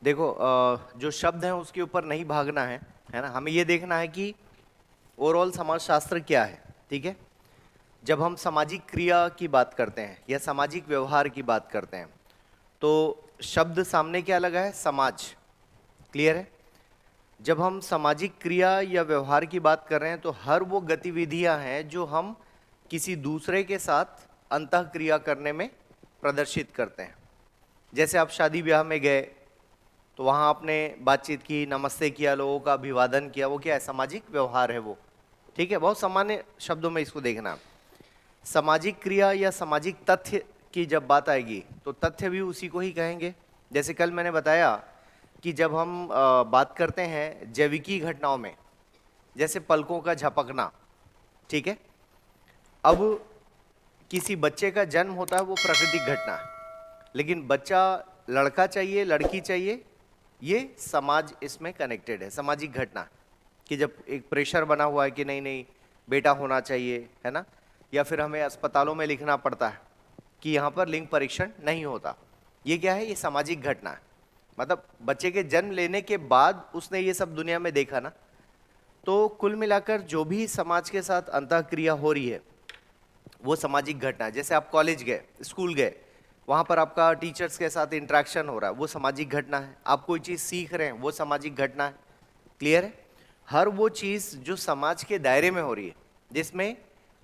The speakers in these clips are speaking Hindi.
देखो जो शब्द है उसके ऊपर नहीं भागना है ना। हमें ये देखना है कि ओवरऑल समाजशास्त्र क्या है। ठीक है, जब हम सामाजिक क्रिया की बात करते हैं या सामाजिक व्यवहार की बात करते हैं तो शब्द सामने क्या लगा है? समाज। क्लियर है? जब हम सामाजिक क्रिया या व्यवहार की बात कर रहे हैं तो हर वो गतिविधियां हैं जो हम किसी दूसरे के साथ अंतःक्रिया करने में प्रदर्शित करते हैं। जैसे आप शादी ब्याह में गए तो वहाँ आपने बातचीत की, नमस्ते किया, लोगों का अभिवादन किया, वो क्या है? सामाजिक व्यवहार है वो। ठीक है, बहुत सामान्य शब्दों में इसको देखना। सामाजिक क्रिया या सामाजिक तथ्य की जब बात आएगी तो तथ्य भी उसी को ही कहेंगे। जैसे कल मैंने बताया कि जब हम बात करते हैं जैविकी घटनाओं में, जैसे पलकों का झपकना, ठीक है, अब किसी बच्चे का जन्म होता है, वो प्राकृतिक घटना है, लेकिन बच्चा लड़का चाहिए लड़की चाहिए, ये समाज इसमें कनेक्टेड है, सामाजिक घटना। कि जब एक प्रेशर बना हुआ है कि नहीं नहीं बेटा होना चाहिए, है ना, या फिर हमें अस्पतालों में लिखना पड़ता है कि यहाँ पर लिंग परीक्षण नहीं होता, ये क्या है? ये सामाजिक घटना है। मतलब बच्चे के जन्म लेने के बाद उसने ये सब दुनिया में देखा ना। तो कुल मिलाकर जो भी समाज के साथ अंतःक्रिया हो रही है वो सामाजिक घटना है। जैसे आप कॉलेज गए, स्कूल गए, वहाँ पर आपका टीचर्स के साथ इंटरेक्शन हो रहा है, वो सामाजिक घटना है। आप कोई चीज़ सीख रहे हैं, वो सामाजिक घटना है। क्लियर है? हर वो चीज़ जो समाज के दायरे में हो रही है, जिसमें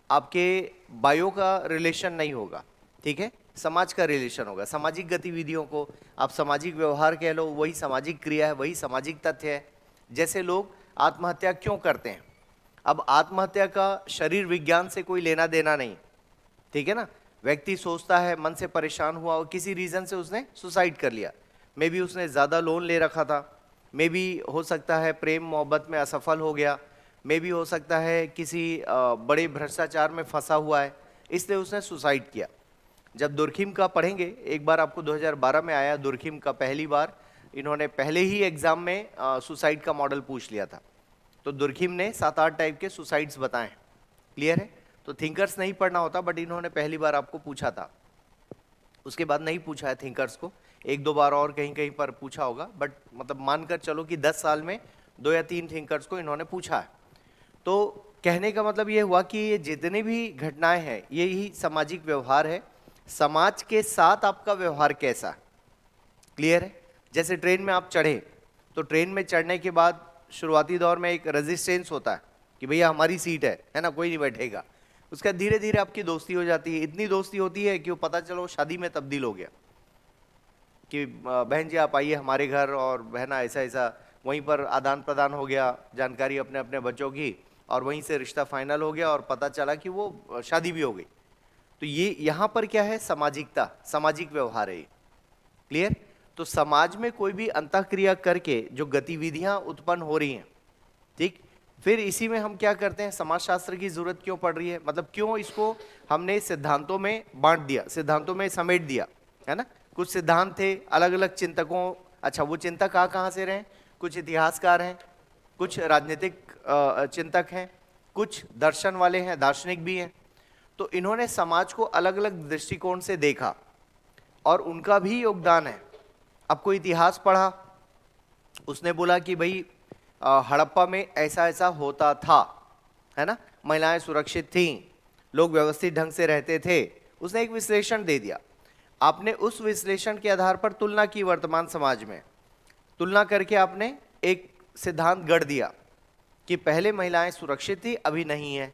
आपके बायो का रिलेशन नहीं होगा, ठीक है, समाज का रिलेशन होगा। सामाजिक गतिविधियों को आप सामाजिक व्यवहार कह लो, वही सामाजिक क्रिया है, वही सामाजिक तथ्य है। जैसे लोग आत्महत्या क्यों करते हैं? अब आत्महत्या का शरीर विज्ञान से कोई लेना देना नहीं, ठीक है ना। व्यक्ति सोचता है, मन से परेशान हुआ और किसी रीज़न से उसने सुसाइड कर लिया। मे बी उसने ज़्यादा लोन ले रखा था, मे बी हो सकता है प्रेम मोहब्बत में असफल हो गया, मे बी हो सकता है किसी बड़े भ्रष्टाचार में फंसा हुआ है, इसलिए उसने सुसाइड किया। जब दुर्खिम का पढ़ेंगे, एक बार आपको 2012 में आया दुर्खिम का, पहली बार इन्होंने पहले ही एग्जाम में सुसाइड का मॉडल पूछ लिया था। तो दुर्खिम ने 7-8 टाइप के सुसाइड्स बताए। क्लियर है? तो थिंकर्स नहीं पढ़ना होता, बट इन्होंने पहली बार आपको पूछा था, उसके बाद नहीं पूछा है थिंकर्स को। 1-2 बार और कहीं कहीं पर पूछा होगा, बट मतलब मानकर चलो कि 10 साल में 2 या 3 थिंकर्स को इन्होंने पूछा है। तो कहने का मतलब ये हुआ कि ये जितनी भी घटनाएं हैं यही सामाजिक व्यवहार है। समाज के साथ आपका व्यवहार कैसा है? क्लियर है? जैसे ट्रेन में आप चढ़े तो ट्रेन में चढ़ने के बाद शुरुआती दौर में एक रेजिस्टेंस होता है कि भैया हमारी सीट है ना, कोई नहीं बैठेगा। उसका धीरे धीरे आपकी दोस्ती हो जाती है, इतनी दोस्ती होती है कि वो पता चलो शादी में तब्दील हो गया कि बहन जी आप आइए हमारे घर, और बहना ऐसा ऐसा, वहीं पर आदान प्रदान हो गया जानकारी अपने अपने बच्चों की, और वहीं से रिश्ता फाइनल हो गया और पता चला कि वो शादी भी हो गई। तो ये यहाँ पर क्या है? सामाजिकता, सामाजिक व्यवहार है ये। क्लियर? तो समाज में कोई भी अंतःक्रिया करके जो गतिविधियां उत्पन्न हो रही हैं, ठीक, फिर इसी में हम क्या करते हैं? समाजशास्त्र की जरूरत क्यों पड़ रही है? मतलब क्यों इसको हमने सिद्धांतों में बांट दिया, सिद्धांतों में समेट दिया, है ना। कुछ सिद्धांत थे अलग अलग चिंतकों, अच्छा वो चिंतक कहाँ से रहे? कुछ इतिहासकार हैं, कुछ राजनीतिक चिंतक हैं, कुछ दर्शन वाले हैं, दार्शनिक भी हैं। तो इन्होंने समाज को अलग अलग दृष्टिकोण से देखा और उनका भी योगदान है। अब कोई इतिहास पढ़ा, उसने बोला कि भाई हड़प्पा में ऐसा ऐसा होता था, है ना, महिलाएं सुरक्षित थीं, लोग व्यवस्थित ढंग से रहते थे, उसने एक विश्लेषण दे दिया। आपने उस विश्लेषण के आधार पर तुलना की, वर्तमान समाज में तुलना करके आपने एक सिद्धांत गढ़ दिया कि पहले महिलाएं सुरक्षित थी, अभी नहीं है।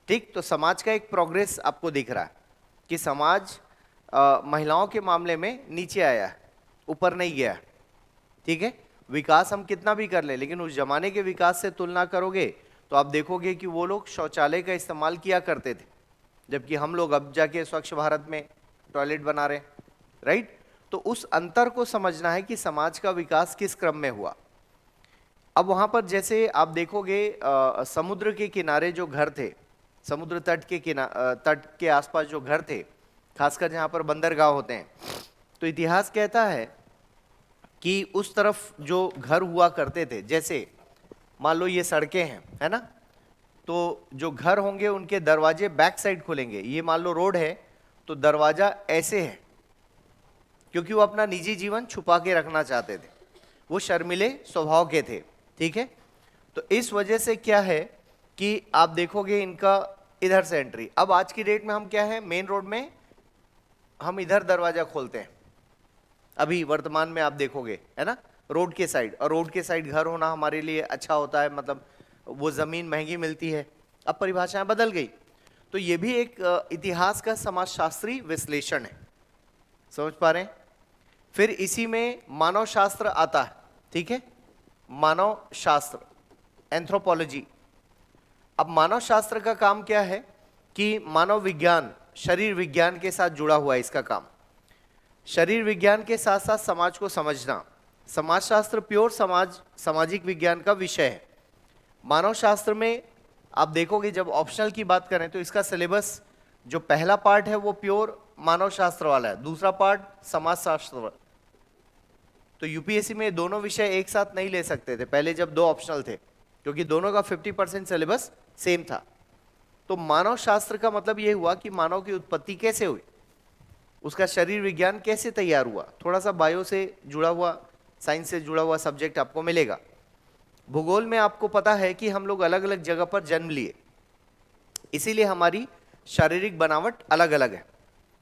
ठीक, तो समाज का एक प्रोग्रेस आपको दिख रहा है कि समाज महिलाओं के मामले में नीचे आया है, ऊपर नहीं गया है। ठीक है, विकास हम कितना भी कर ले, लेकिन उस जमाने के विकास से तुलना करोगे तो आप देखोगे कि वो लोग शौचालय का इस्तेमाल किया करते थे, जबकि हम लोग अब जाके स्वच्छ भारत में टॉयलेट बना रहे हैं, राइट। तो उस अंतर को समझना है कि समाज का विकास किस क्रम में हुआ। अब वहां पर जैसे आप देखोगे समुद्र के किनारे जो घर थे, समुद्र तट के आसपास जो घर थे, खासकर जहां पर बंदरगाह होते हैं, तो इतिहास कहता है कि उस तरफ जो घर हुआ करते थे, जैसे मान लो ये सड़कें हैं, है ना, तो जो घर होंगे उनके दरवाजे बैक साइड खुलेंगे। ये मान लो रोड है तो दरवाजा ऐसे है, क्योंकि वो अपना निजी जीवन छुपा के रखना चाहते थे, वो शर्मीले स्वभाव के थे, ठीक है। तो इस वजह से क्या है कि आप देखोगे इनका इधर से एंट्री। अब आज की डेट में हम क्या है, मेन रोड में हम इधर दरवाजा खोलते हैं, अभी वर्तमान में आप देखोगे, है ना, रोड के साइड। और रोड के साइड घर होना हमारे लिए अच्छा होता है, मतलब वो जमीन महंगी मिलती है। अब परिभाषाएं बदल गई। तो ये भी एक इतिहास का समाजशास्त्री विश्लेषण है, समझ पा रहे हैं। फिर इसी में मानव शास्त्र आता है, ठीक है, मानव शास्त्र, एंथ्रोपोलॉजी। अब मानव शास्त्र का काम क्या है कि मानव विज्ञान, शरीर विज्ञान के साथ जुड़ा हुआ है इसका काम। शरीर विज्ञान के साथ साथ समाज को समझना। समाजशास्त्र प्योर सामाजिक विज्ञान का विषय है। मानव शास्त्र में आप देखोगे जब ऑप्शनल की बात करें तो इसका सिलेबस जो पहला पार्ट है वो प्योर मानव शास्त्र वाला है, दूसरा पार्ट समाजशास्त्र। तो यूपीएससी में दोनों विषय एक साथ नहीं ले सकते थे पहले जब दो ऑप्शनल थे, क्योंकि दोनों का 50% सिलेबस सेम था। तो मानव शास्त्र का मतलब ये हुआ कि मानव की उत्पत्ति कैसे हुई, उसका शरीर विज्ञान कैसे तैयार हुआ। थोड़ा सा बायो से जुड़ा हुआ, साइंस से जुड़ा हुआ सब्जेक्ट आपको मिलेगा। भूगोल में आपको पता है कि हम लोग अलग अलग जगह पर जन्म लिए, इसीलिए हमारी शारीरिक बनावट अलग अलग है।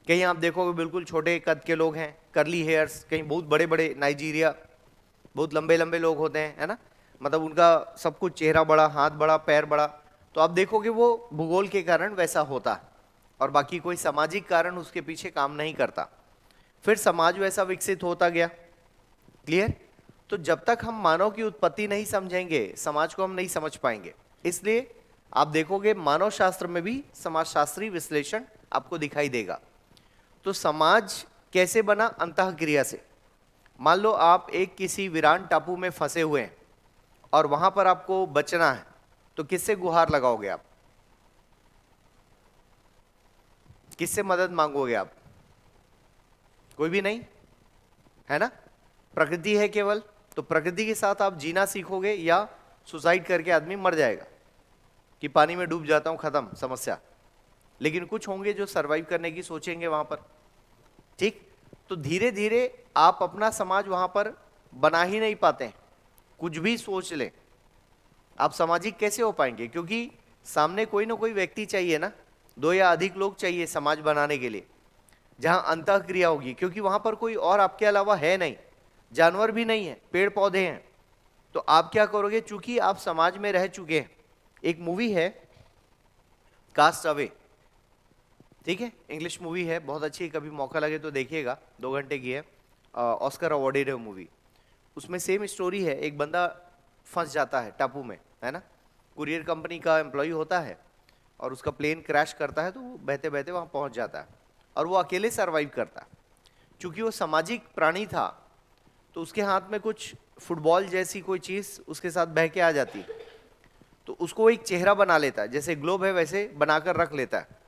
कहीं आप देखोगे बिल्कुल छोटे कद के लोग हैं, करली हेयर्स, कहीं बहुत बड़े बड़े, नाइजीरिया बहुत लंबे लंबे लोग होते हैं, है ना, मतलब उनका सब कुछ, चेहरा बड़ा, हाथ बड़ा, पैर बड़ा। तो आप देखोगे वो भूगोल के कारण वैसा होता है, और बाकी कोई सामाजिक कारण उसके पीछे काम नहीं करता। फिर समाज वैसा विकसित होता गया। क्लियर। तो जब तक हम मानव की उत्पत्ति नहीं समझेंगे, समाज को हम नहीं समझ पाएंगे। इसलिए आप देखोगे मानव शास्त्र में भी समाजशास्त्री विश्लेषण आपको दिखाई देगा। तो समाज कैसे बना, अंतःक्रिया से। मान लो आप एक किसी वीरान टापू में फंसे हुए हैं और वहां पर आपको बचना है, तो किससे गुहार लगाओगे आप, किससे मदद मांगोगे आप? कोई भी नहीं, है ना। प्रकृति है केवल, तो प्रकृति के साथ आप जीना सीखोगे, या सुसाइड करके आदमी मर जाएगा कि पानी में डूब जाता हूं, खत्म समस्या। लेकिन कुछ होंगे जो सरवाइव करने की सोचेंगे वहां पर, ठीक। तो धीरे धीरे आप अपना समाज वहां पर बना ही नहीं पाते हैं, कुछ भी सोच ले आप सामाजिक कैसे हो पाएंगे, क्योंकि सामने कोई ना कोई व्यक्ति चाहिए ना, दो या अधिक लोग चाहिए समाज बनाने के लिए, जहां अंतःक्रिया होगी, क्योंकि वहां पर कोई और आपके अलावा है नहीं, जानवर भी नहीं है, पेड़ पौधे हैं। तो आप क्या करोगे, चूंकि आप समाज में रह चुके हैं। एक मूवी है कास्ट अवे, ठीक है, इंग्लिश मूवी है, बहुत अच्छी, कभी मौका लगे तो देखिएगा, 2 घंटे की है, ऑस्कर अवॉर्डेड है मूवी। उसमें सेम स्टोरी है, एक बंदा फंस जाता है टापू में, है ना, कुरियर कंपनी का एम्प्लॉय होता है, और उसका प्लेन क्रैश करता है, तो वो बहते बहते वहाँ पहुँच जाता है, और वो अकेले सर्वाइव करता है। चूँकि वो सामाजिक प्राणी था, तो उसके हाथ में कुछ फुटबॉल जैसी कोई चीज़ उसके साथ बह के आ जाती है, तो उसको एक चेहरा बना लेता है, जैसे ग्लोब है वैसे बनाकर रख लेता है,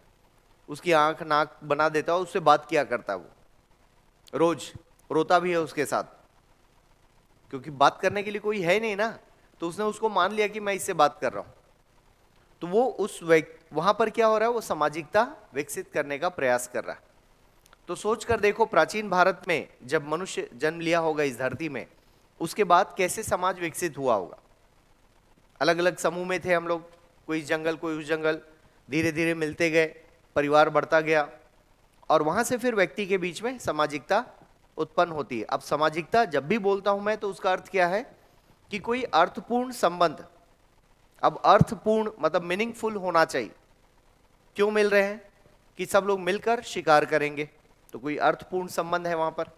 उसकी आंख नाक बना देता है, उससे बात किया करता है, वो रोज रोता भी है उसके साथ, क्योंकि बात करने के लिए कोई है नहीं ना, तो उसने उसको मान लिया कि मैं इससे बात कर रहा हूं। तो वो उस वहां पर क्या हो रहा है, वो सामाजिकता विकसित करने का प्रयास कर रहा है। तो सोच कर देखो, प्राचीन भारत में जब मनुष्य जन्म लिया होगा इस धरती में, उसके बाद कैसे समाज विकसित हुआ होगा। अलग अलग समूह में थे हम लोग, कोई इस जंगल कोई उस जंगल, धीरे धीरे मिलते गए, परिवार बढ़ता गया, और वहां से फिर व्यक्ति के बीच में सामाजिकता उत्पन्न होती है। अब सामाजिकता जब भी बोलता हूं मैं, तो उसका अर्थ क्या है कि कोई अर्थपूर्ण संबंध। अब अर्थपूर्ण मतलब मीनिंगफुल होना चाहिए। क्यों मिल रहे हैं कि सब लोग मिलकर शिकार करेंगे, तो कोई अर्थपूर्ण संबंध है वहां पर।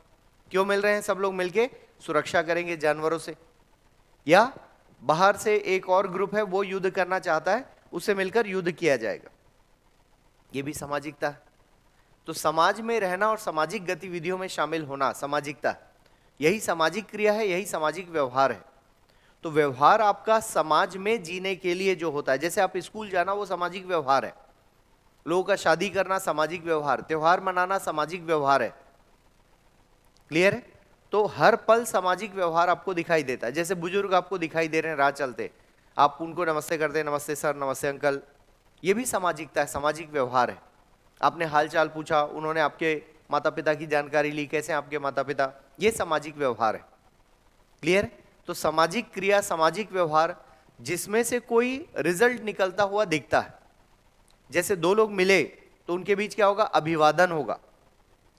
क्यों मिल रहे हैं, सब लोग मिलके सुरक्षा करेंगे जानवरों से, या बाहर से एक और ग्रुप है वो युद्ध करना चाहता है, उससे मिलकर युद्ध किया जाएगा, ये भी सामाजिकता है। तो समाज में रहना और सामाजिक गतिविधियों में शामिल होना सामाजिकता, यही सामाजिक क्रिया है, यही सामाजिक व्यवहार है। तो व्यवहार आपका समाज में जीने के लिए जो होता है, जैसे आप स्कूल जाना वो सामाजिक व्यवहार है, लोगों का शादी करना सामाजिक व्यवहार, त्योहार मनाना सामाजिक व्यवहार है। क्लियर है। तो हर पल सामाजिक व्यवहार आपको दिखाई देता है। जैसे बुजुर्ग आपको दिखाई दे रहे हैं राह चलते, आप उनको नमस्ते करते हैं, नमस्ते सर, नमस्ते अंकल, ये भी सामाजिकता है, सामाजिक व्यवहार है। आपने हाल चाल पूछा, उन्होंने आपके माता पिता की जानकारी ली, कैसे हैं आपके माता पिता, ये सामाजिक व्यवहार है। क्लियर? तो सामाजिक क्रिया, सामाजिक व्यवहार जिसमें से कोई रिजल्ट निकलता हुआ दिखता है। जैसे दो लोग मिले तो उनके बीच क्या होगा, अभिवादन होगा,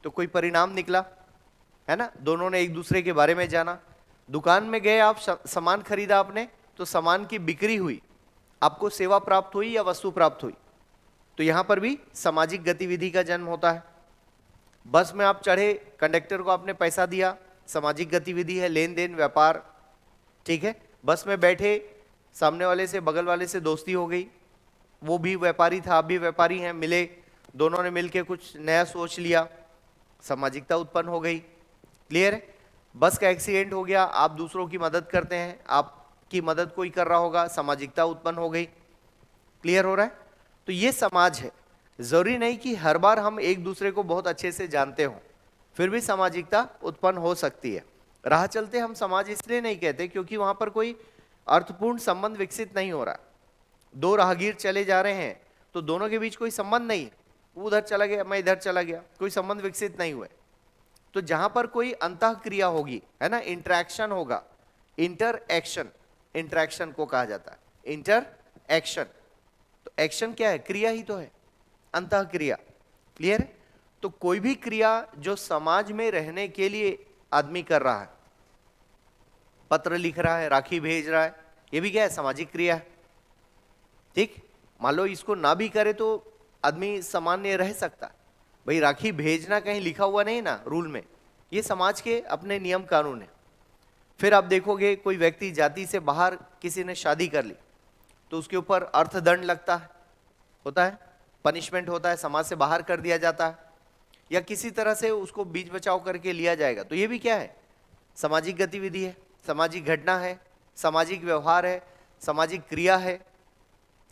तो कोई परिणाम निकला, है ना, दोनों ने एक दूसरे के बारे में जाना। दुकान में गए आप, सामान खरीदा आपने, तो सामान की बिक्री हुई, आपको सेवा प्राप्त हुई या वस्तु प्राप्त हुई, तो यहां पर भी सामाजिक गतिविधि का जन्म होता है। बस में आप चढ़े, कंडक्टर को आपने पैसा दिया, सामाजिक गतिविधि है, लेन देन, व्यापार, ठीक है। बस में बैठे, सामने वाले से, बगल वाले से दोस्ती हो गई, वो भी व्यापारी था, आप भी व्यापारी हैं, मिले, दोनों ने मिलके कुछ नया सोच लिया, सामाजिकता उत्पन्न हो गई। क्लियर है? बस का एक्सीडेंट हो गया, आप दूसरों की मदद करते हैं, आपकी मदद कोई कर रहा होगा, सामाजिकता उत्पन्न हो गई। क्लियर हो रहा है? तो ये समाज है। जरूरी नहीं कि हर बार हम एक दूसरे को बहुत अच्छे से जानते हों, फिर भी सामाजिकता उत्पन्न हो सकती है। राह चलते हम समाज इसलिए नहीं कहते क्योंकि वहां पर कोई अर्थपूर्ण संबंध विकसित नहीं हो रहा। दो राहगीर चले जा रहे हैं तो दोनों के बीच कोई संबंध नहीं है, वो उधर चला गया, मैं इधर चला गया, कोई संबंध विकसित नहीं हुए। तो जहां पर कोई अंतःक्रिया होगी, है ना, इंटरेक्शन होगा, इंटर एक्शन, इंटरेक्शन को कहा जाता है इंटर एक्शन। तो एक्शन क्या है? क्रिया ही तो है, अंतःक्रिया। क्लियर है? तो कोई भी क्रिया जो समाज में रहने के लिए आदमी कर रहा है, पत्र लिख रहा है, राखी भेज रहा है, ये भी क्या है? सामाजिक क्रिया है। ठीक, मान लो इसको ना भी करे तो आदमी सामान्य रह सकता है, भाई राखी भेजना कहीं लिखा हुआ नहीं ना रूल में, ये समाज के अपने नियम कानून है। फिर आप देखोगे कोई व्यक्ति जाति से बाहर किसी ने शादी कर ली तो उसके ऊपर अर्थदंड लगता है, होता है, पनिशमेंट होता है, समाज से बाहर कर दिया जाता है, या किसी तरह से उसको बीच बचाव करके लिया जाएगा। तो ये भी क्या है? सामाजिक गतिविधि है, सामाजिक घटना है, सामाजिक व्यवहार है, सामाजिक क्रिया है।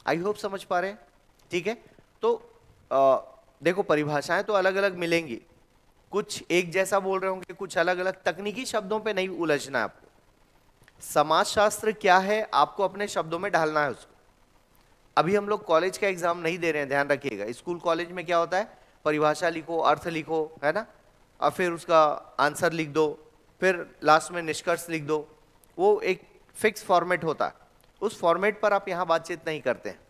आई होप समझ पा रहे हैं? ठीक है। तो देखो परिभाषाएं तो अलग अलग मिलेंगी, कुछ एक जैसा बोल रहे होंगे, कुछ अलग अलग, तकनीकी शब्दों पे नहीं उलझना है आपको। समाजशास्त्र क्या है आपको अपने शब्दों में ढालना है उसको। अभी हम लोग कॉलेज का एग्जाम नहीं दे रहे हैं, ध्यान रखिएगा। स्कूल कॉलेज में क्या होता है, परिभाषा लिखो, अर्थ लिखो, है ना, और फिर उसका आंसर लिख दो, फिर लास्ट में निष्कर्ष लिख दो, वो एक फिक्स फॉर्मेट होता है। उस फॉर्मेट पर आप यहाँ बातचीत नहीं करते हैं,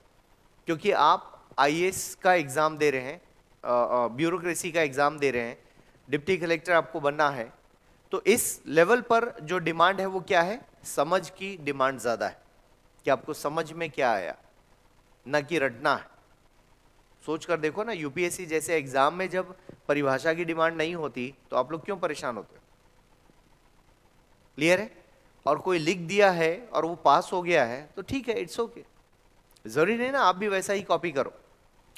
क्योंकि आप आईएएस का एग्जाम दे रहे हैं, ब्यूरोक्रेसी का एग्जाम दे रहे हैं, डिप्टी कलेक्टर आपको बनना है। तो इस लेवल पर जो डिमांड है वो क्या है? समझ की डिमांड ज्यादा है, कि आपको समझ में क्या आया, न कि रटना है। सोच कर देखो ना, यूपीएससी जैसे एग्जाम में जब परिभाषा की डिमांड नहीं होती तो आप लोग क्यों परेशान होते हो? क्लियर है? और कोई लिख दिया है और वो पास हो गया है तो ठीक है, इट्स ओके। जरूरी नहीं ना आप भी वैसा ही कॉपी करो,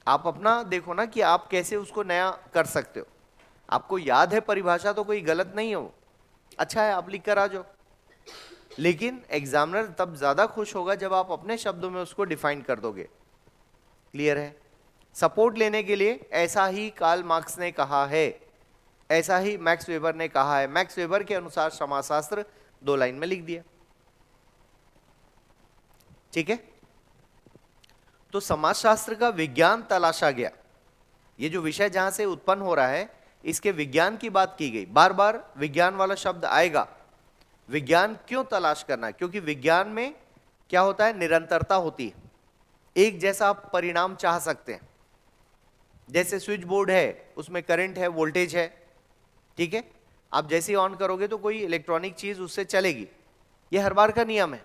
आप अपना देखो ना कि आप कैसे उसको नया कर सकते हो। आपको याद है परिभाषा तो कोई गलत नहीं है, वो अच्छा है, आप लिख कर आ जाओ। लेकिन एग्जामिनर तब ज्यादा खुश होगा जब आप अपने शब्दों में उसको डिफाइन कर दोगे। क्लियर है? सपोर्ट लेने के लिए ऐसा ही कार्ल मार्क्स ने कहा है, ऐसा ही मैक्स वेबर ने कहा है। मैक्स वेबर के अनुसार समाजशास्त्र 2 लाइन में लिख दिया। ठीक है। तो समाजशास्त्र का विज्ञान तलाशा गया, ये जो विषय जहां से उत्पन्न हो रहा है इसके विज्ञान की बात की गई। बार बार विज्ञान वाला शब्द आएगा। विज्ञान क्यों तलाश करना? क्योंकि विज्ञान में क्या होता है? निरंतरता होती है, एक जैसा आप परिणाम चाह सकते हैं। जैसे स्विच बोर्ड है, उसमें करंट है, वोल्टेज है, ठीक है, आप जैसे ही ऑन करोगे तो कोई इलेक्ट्रॉनिक चीज उससे चलेगी, यह हर बार का नियम है।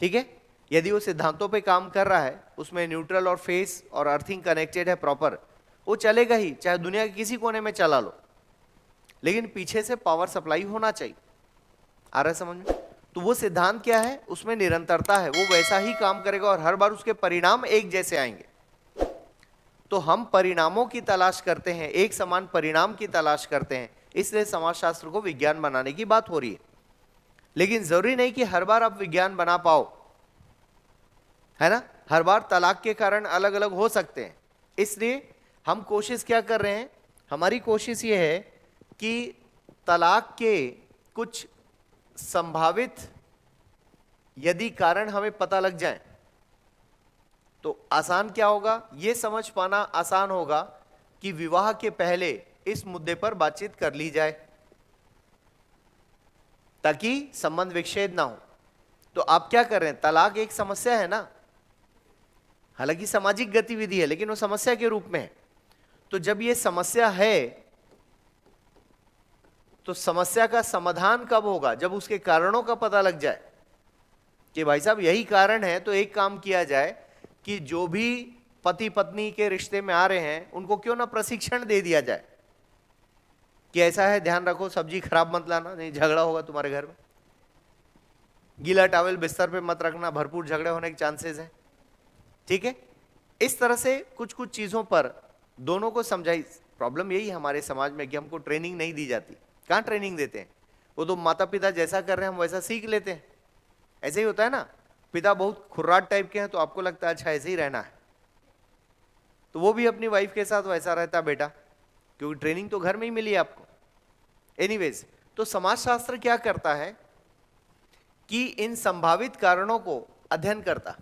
ठीक है। यदि वो सिद्धांतों पे काम कर रहा है, उसमें न्यूट्रल और फेस और अर्थिंग कनेक्टेड है प्रॉपर, वो चलेगा ही, चाहे दुनिया के किसी कोने में चला लो, लेकिन पीछे से पावर सप्लाई होना चाहिए। आ रहा है समझ में? तो वो सिद्धांत क्या है? उसमें निरंतरता है, वो वैसा ही काम करेगा और हर बार उसके परिणाम एक जैसे आएंगे। तो हम परिणामों की तलाश करते हैं, एक समान परिणाम की तलाश करते हैं, इसलिए समाजशास्त्र को विज्ञान बनाने की बात हो रही है। लेकिन जरूरी नहीं कि हर बार आप विज्ञान बना पाओ, है ना, हर बार तलाक के कारण अलग अलग हो सकते हैं। इसलिए हम कोशिश क्या कर रहे हैं? हमारी कोशिश ये है कि तलाक के कुछ संभावित यदि कारण हमें पता लग जाए तो आसान क्या होगा? ये समझ पाना आसान होगा कि विवाह के पहले इस मुद्दे पर बातचीत कर ली जाए ताकि संबंध विच्छेद ना हो। तो आप क्या कर रहे हैं, तलाक एक समस्या है ना, हालांकि सामाजिक गतिविधि है लेकिन वो समस्या के रूप में है। तो जब ये समस्या है तो समस्या का समाधान कब होगा, जब उसके कारणों का पता लग जाए कि भाई साहब यही कारण है। तो एक काम किया जाए कि जो भी पति पत्नी के रिश्ते में आ रहे हैं उनको क्यों ना प्रशिक्षण दे दिया जाए कि ऐसा है, ध्यान रखो, सब्जी खराब मत लाना, नहीं झगड़ा होगा तुम्हारे घर में, गीला टॉवल बिस्तर पे मत रखना, भरपूर झगड़े होने के चांसेस हैं। ठीक है, इस तरह से कुछ कुछ चीजों पर दोनों को समझाई। प्रॉब्लम यही है हमारे समाज में कि हमको ट्रेनिंग नहीं दी जाती। कहाँ ट्रेनिंग देते हैं, वो तो माता पिता जैसा कर रहे हैं हम वैसा सीख लेते हैं। ऐसे ही होता है ना, पिता बहुत खुर्राट टाइप के हैं तो आपको लगता है अच्छा ऐसे ही रहना है, तो वो भी अपनी वाइफ के साथ वैसा रहता है बेटा, क्योंकि ट्रेनिंग तो घर में ही मिली है आपको। एनीवेज, तो समाजशास्त्र क्या करता है कि इन संभावित कारणों को अध्ययन करता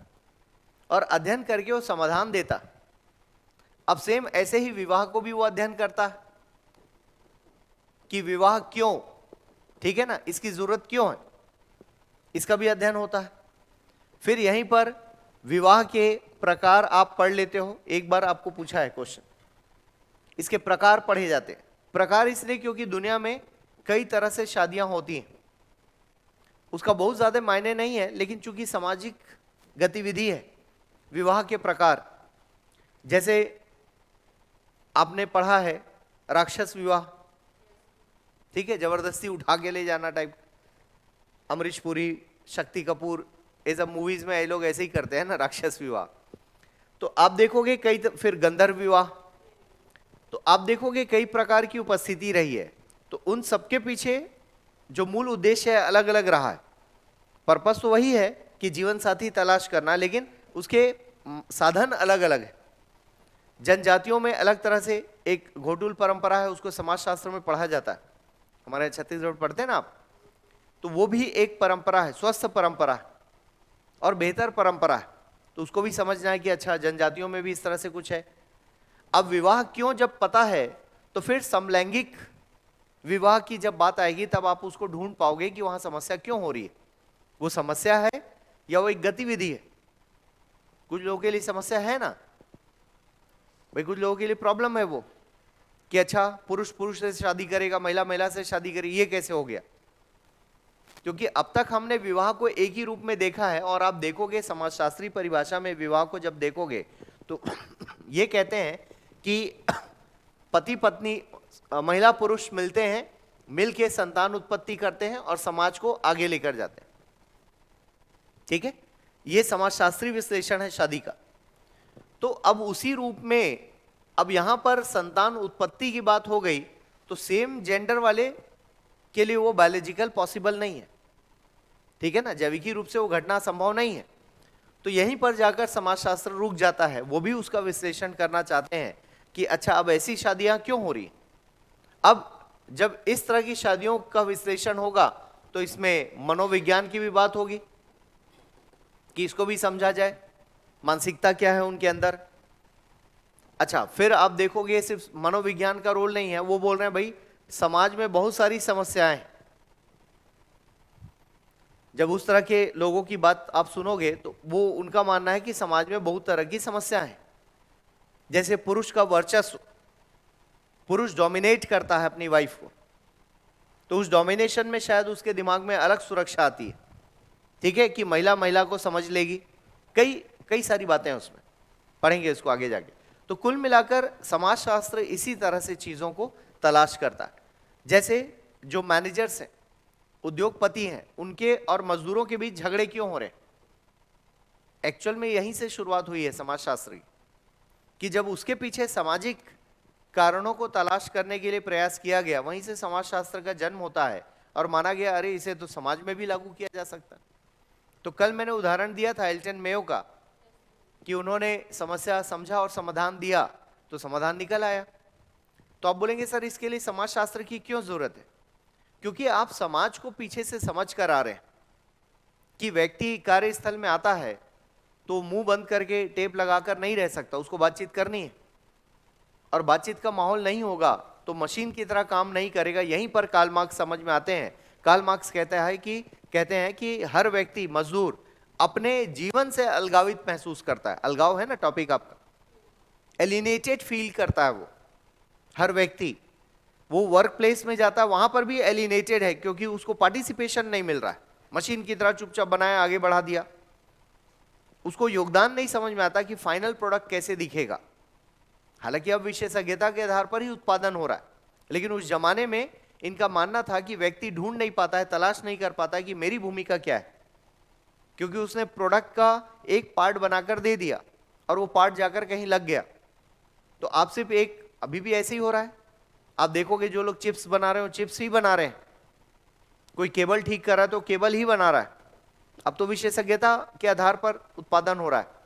और अध्ययन करके वो समाधान देता। अब सेम ऐसे ही विवाह को भी वो अध्ययन करता कि विवाह क्यों, ठीक है ना, इसकी जरूरत क्यों है, इसका भी अध्ययन होता है। फिर यहीं पर विवाह के प्रकार आप पढ़ लेते हो। एक बार आपको पूछा है क्वेश्चन, इसके प्रकार पढ़े जाते हैं। प्रकार इसलिए क्योंकि दुनिया में कई तरह से शादियां होती हैं, उसका बहुत ज्यादा मायने नहीं है, लेकिन चूंकि सामाजिक गतिविधि है विवाह के प्रकार। जैसे आपने पढ़ा है राक्षस विवाह, ठीक है, जबरदस्ती उठा के ले जाना टाइप। अमरीश पुरी, शक्ति कपूर, ये सब मूवीज में ये लोग ऐसे ही करते हैं ना, राक्षस विवाह। तो आप देखोगे कई, फिर गंधर्व विवाह, तो आप देखोगे कई प्रकार की उपस्थिति रही है। तो उन सबके पीछे जो मूल उद्देश्य है अलग अलग रहा है। पर्पस तो वही है कि जीवन साथी तलाश करना, लेकिन उसके साधन अलग अलग है। जनजातियों में अलग तरह से एक घोटुल परंपरा है, उसको समाजशास्त्र में पढ़ा जाता है। हमारे छत्तीसगढ़ पढ़ते हैं ना आप, तो वो भी एक परंपरा है, स्वस्थ परंपरा है और बेहतर परंपरा है। तो उसको भी समझना है कि अच्छा जनजातियों में भी इस तरह से कुछ है। अब विवाह क्यों जब पता है तो फिर समलैंगिक विवाह की जब बात आएगी तब आप उसको ढूंढ पाओगे कि वहां समस्या क्यों हो रही है। वो समस्या है या वो एक गतिविधि है। कुछ लोगों के लिए समस्या है ना भाई, कुछ लोगों के लिए प्रॉब्लम है वो कि अच्छा पुरुष पुरुष से शादी करेगा, महिला महिला से शादी करेगी, ये कैसे हो गया। क्योंकि अब तक हमने विवाह को एक ही रूप में देखा है। और आप देखोगे समाजशास्त्रीय परिभाषा में विवाह को जब देखोगे तो ये कहते हैं कि पति पत्नी, महिला पुरुष मिलते हैं, मिल के संतान उत्पत्ति करते हैं और समाज को आगे लेकर जाते हैं। ठीक है, ये समाजशास्त्रीय विश्लेषण है शादी का। तो अब उसी रूप में अब यहां पर संतान उत्पत्ति की बात हो गई तो सेम जेंडर वाले के लिए वो बायोलॉजिकल पॉसिबल नहीं है। ठीक है ना, जैविकी रूप से वो घटना संभव नहीं है। तो यहीं पर जाकर समाजशास्त्र रुक जाता है। वो भी उसका विश्लेषण करना चाहते हैं कि अच्छा अब ऐसी शादियां क्यों हो रही। अब जब इस तरह की शादियों का विश्लेषण होगा तो इसमें मनोविज्ञान की भी बात होगी कि इसको भी समझा जाए, मानसिकता क्या है उनके अंदर। अच्छा, फिर आप देखोगे सिर्फ मनोविज्ञान का रोल नहीं है। वो बोल रहे हैं भाई समाज में बहुत सारी समस्याएं हैं। जब उस तरह के लोगों की बात आप सुनोगे तो वो उनका मानना है कि समाज में बहुत तरह की समस्याएं हैं। जैसे पुरुष का वर्चस्व, पुरुष डोमिनेट करता है अपनी वाइफ को, तो उस डोमिनेशन में शायद उसके दिमाग में अलग सुरक्षा आती है। ठीक है, कि महिला महिला को समझ लेगी, कई कई सारी बातें हैं उसमें, पढ़ेंगे इसको आगे जाके। तो कुल मिलाकर समाजशास्त्र इसी तरह से चीजों को तलाश करता है। जैसे जो मैनेजर्स हैं, उद्योगपति हैं, उनके और मजदूरों के बीच झगड़े क्यों हो रहे हैं। एक्चुअल में यहीं से शुरुआत हुई है समाजशास्त्र की, कि जब उसके पीछे सामाजिक कारणों को तलाश करने के लिए प्रयास किया गया, वहीं से समाजशास्त्र का जन्म होता है और माना गया अरे इसे तो समाज में भी लागू किया जा सकता है। तो कल मैंने उदाहरण दिया था एल्टन मेयो का कि उन्होंने समस्या समझा और समाधान दिया तो समाधान निकल आया। तो आप बोलेंगे सर इसके लिए समाजशास्त्र की क्यों जरूरत है। क्योंकि आप समाज को पीछे से समझ कर आ रहे हैं कि व्यक्ति कार्यस्थल में आता है तो मुंह बंद करके टेप लगाकर नहीं रह सकता, उसको बातचीत करनी है। और बातचीत का माहौल नहीं होगा तो मशीन की तरह काम नहीं करेगा। यहीं पर कार्ल मार्क्स समझ में आते हैं। कार्ल मार्क्स कहते हैं कि हर व्यक्ति मजदूर अपने जीवन से अलगावित महसूस करता है। अलगाव है ना टॉपिक आपका, एलिनेटेड फील करता है वो हर व्यक्ति। वो वर्क प्लेस में जाता है, वहां पर भी एलिनेटेड है क्योंकि उसको पार्टिसिपेशन नहीं मिल रहा है। मशीन की तरह चुपचाप बनाया, आगे बढ़ा दिया, उसको योगदान नहीं समझ में आता कि फाइनल प्रोडक्ट कैसे दिखेगा। हालांकि अब विशेषज्ञता के आधार पर ही उत्पादन हो रहा है, लेकिन उस जमाने में इनका मानना था कि व्यक्ति ढूंढ नहीं पाता है, तलाश नहीं कर पाता है कि मेरी भूमिका क्या है, क्योंकि उसने प्रोडक्ट का एक पार्ट बनाकर दे दिया और वो पार्ट जाकर कहीं लग गया। तो आप सिर्फ एक, अभी भी ऐसे ही हो रहा है। आप देखोगे जो लोग चिप्स बना रहे हो, चिप्स ही बना रहे हैं। कोई केबल ठीक कर रहा है तो केबल ही बना रहा है। अब तो विशेषज्ञता के आधार पर उत्पादन हो रहा है।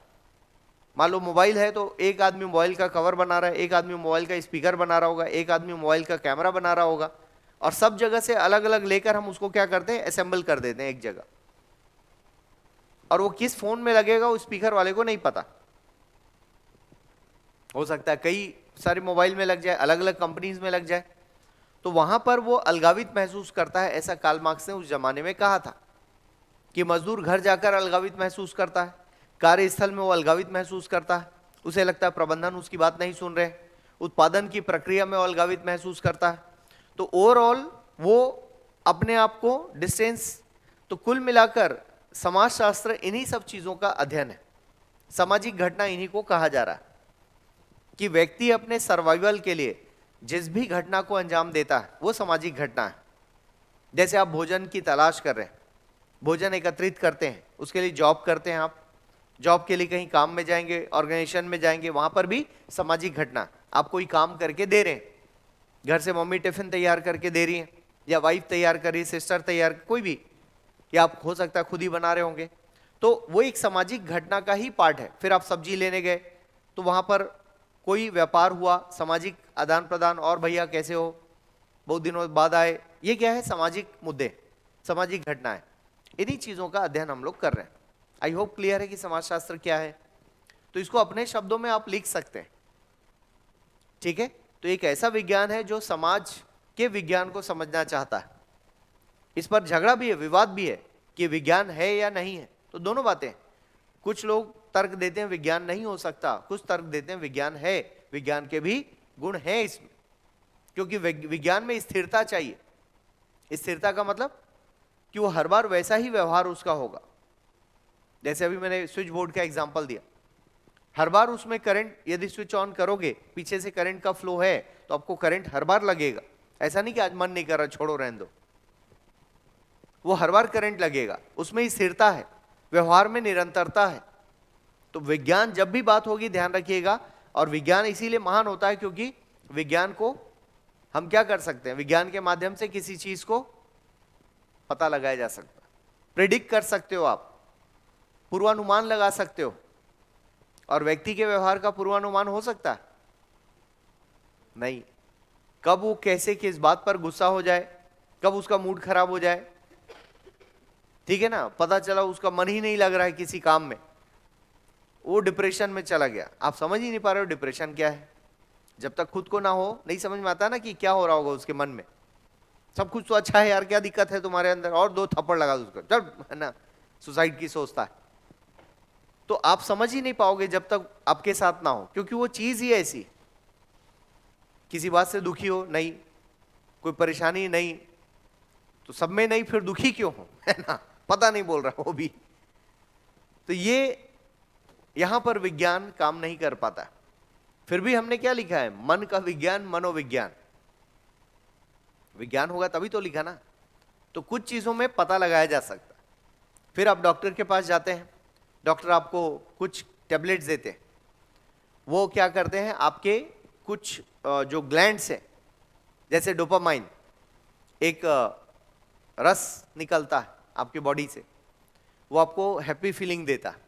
मान लो मोबाइल है तो एक आदमी मोबाइल का कवर बना रहा है, एक आदमी मोबाइल का स्पीकर बना रहा होगा, एक आदमी मोबाइल का कैमरा बना रहा होगा, और सब जगह से अलग अलग लेकर हम उसको क्या करते हैं, असेंबल कर देते हैं एक जगह। और वो किस फोन में लगेगा वो स्पीकर वाले को नहीं पता। हो सकता है कई सारे मोबाइल में लग जाए, अलग अलग कंपनीज में लग जाए, तो वहां पर वो अलगावित महसूस करता है। ऐसा कार्ल मार्क्स ने उस जमाने में कहा था कि मजदूर घर जाकर अलगावित महसूस करता है, कार्यस्थल में वो अलगावित महसूस करता है, उसे लगता है प्रबंधन उसकी बात नहीं सुन रहे, उत्पादन की प्रक्रिया में वो अलगावित महसूस करता है। तो ओवरऑल वो अपने आप को डिस्टेंस। तो कुल मिलाकर समाजशास्त्र इन्हीं सब चीजों का अध्ययन है। सामाजिक घटना इन्हीं को कहा जा रहा है कि व्यक्ति अपने सर्वाइवल के लिए जिस भी घटना को अंजाम देता है वो सामाजिक घटना है। जैसे आप भोजन की तलाश कर रहे हैं, भोजन एकत्रित करते हैं, उसके लिए जॉब करते हैं, आप जॉब के लिए कहीं काम में जाएंगे, ऑर्गेनाइजेशन में जाएंगे, वहां पर भी सामाजिक घटना। आप कोई काम करके दे रहे हैं, घर से मम्मी टिफिन तैयार करके दे रही है, या वाइफ तैयार कर रही है, सिस्टर तैयार, कोई भी, या आप हो सकता है खुद ही बना रहे होंगे, तो वो एक सामाजिक घटना का ही पार्ट है। फिर आप सब्जी लेने गए तो वहां पर कोई व्यापार हुआ, सामाजिक आदान प्रदान, और भैया कैसे हो, बहुत दिनों बाद आए, ये क्या है, सामाजिक मुद्दे, सामाजिक घटनाएं। इन्हीं चीजों का अध्ययन हम लोग कर रहे हैं। आई होप क्लियर है कि समाजशास्त्र क्या है। तो इसको अपने शब्दों में आप लिख सकते हैं, ठीक है। तो एक ऐसा विज्ञान है जो समाज के विज्ञान को समझना चाहता है। इस पर झगड़ा भी है, विवाद भी है कि विज्ञान है या नहीं है। तो दोनों बातें, कुछ लोग तर्क देते हैं विज्ञान नहीं हो सकता, कुछ तर्क देते हैं विज्ञान है, विज्ञान के भी गुण हैं इसमें, क्योंकि विज्ञान में स्थिरता चाहिए। स्थिरता का मतलब कि वो हर बार वैसा ही व्यवहार उसका होगा। जैसे अभी मैंने स्विच बोर्ड का एग्जांपल दिया, हर बार उसमें करंट, यदि स्विच ऑन करोगे, पीछे से करंट का फ्लो है तो आपको करंट हर बार लगेगा। ऐसा नहीं कि आज मन नहीं कर रहा छोड़ो रहने दो, वो हर बार करंट लगेगा। उसमें स्थिरता है, व्यवहार में निरंतरता है। तो विज्ञान जब भी बात होगी ध्यान रखिएगा। और विज्ञान इसीलिए महान होता है क्योंकि विज्ञान को हम क्या कर सकते हैं, विज्ञान के माध्यम से किसी चीज को पता लगाया जा सकता है, प्रेडिक्ट कर सकते हो, आप पूर्वानुमान लगा सकते हो। और व्यक्ति के व्यवहार का पूर्वानुमान हो सकता है नहीं, कब वो कैसे किस बात पर गुस्सा हो जाए, कब उसका मूड खराब हो जाए, ठीक है ना। पता चला उसका मन ही नहीं लग रहा है किसी काम में, वो डिप्रेशन में चला गया। आप समझ ही नहीं पा रहे हो डिप्रेशन क्या है। जब तक खुद को ना हो नहीं समझ में आता ना कि क्या हो रहा होगा उसके मन में। सब कुछ तो अच्छा है यार, क्या दिक्कत है तुम्हारे अंदर, और दो थप्पड़ लगा दो उसको, चल, है ना, सुसाइड की सोचता है। तो आप समझ ही नहीं पाओगे जब तक आपके साथ ना हो, क्योंकि वो चीज ही ऐसी। किसी बात से दुखी हो नहीं, कोई परेशानी नहीं, तो सब में नहीं, फिर दुखी क्यों हो, है ना, पता नहीं बोल रहा वो भी। तो ये यहां पर विज्ञान काम नहीं कर पाता। फिर भी हमने क्या लिखा है, मन का विज्ञान, मनोविज्ञान। विज्ञान होगा तभी तो लिखा ना। तो कुछ चीजों में पता लगाया जा सकता। फिर आप डॉक्टर के पास जाते हैं, डॉक्टर आपको कुछ टेबलेट्स देते हैं। वो क्या करते हैं, आपके कुछ जो ग्लैंड्स हैं, जैसे डोपामाइन, एक रस निकलता है आपकी बॉडी से, वो आपको हैप्पी फीलिंग देता है।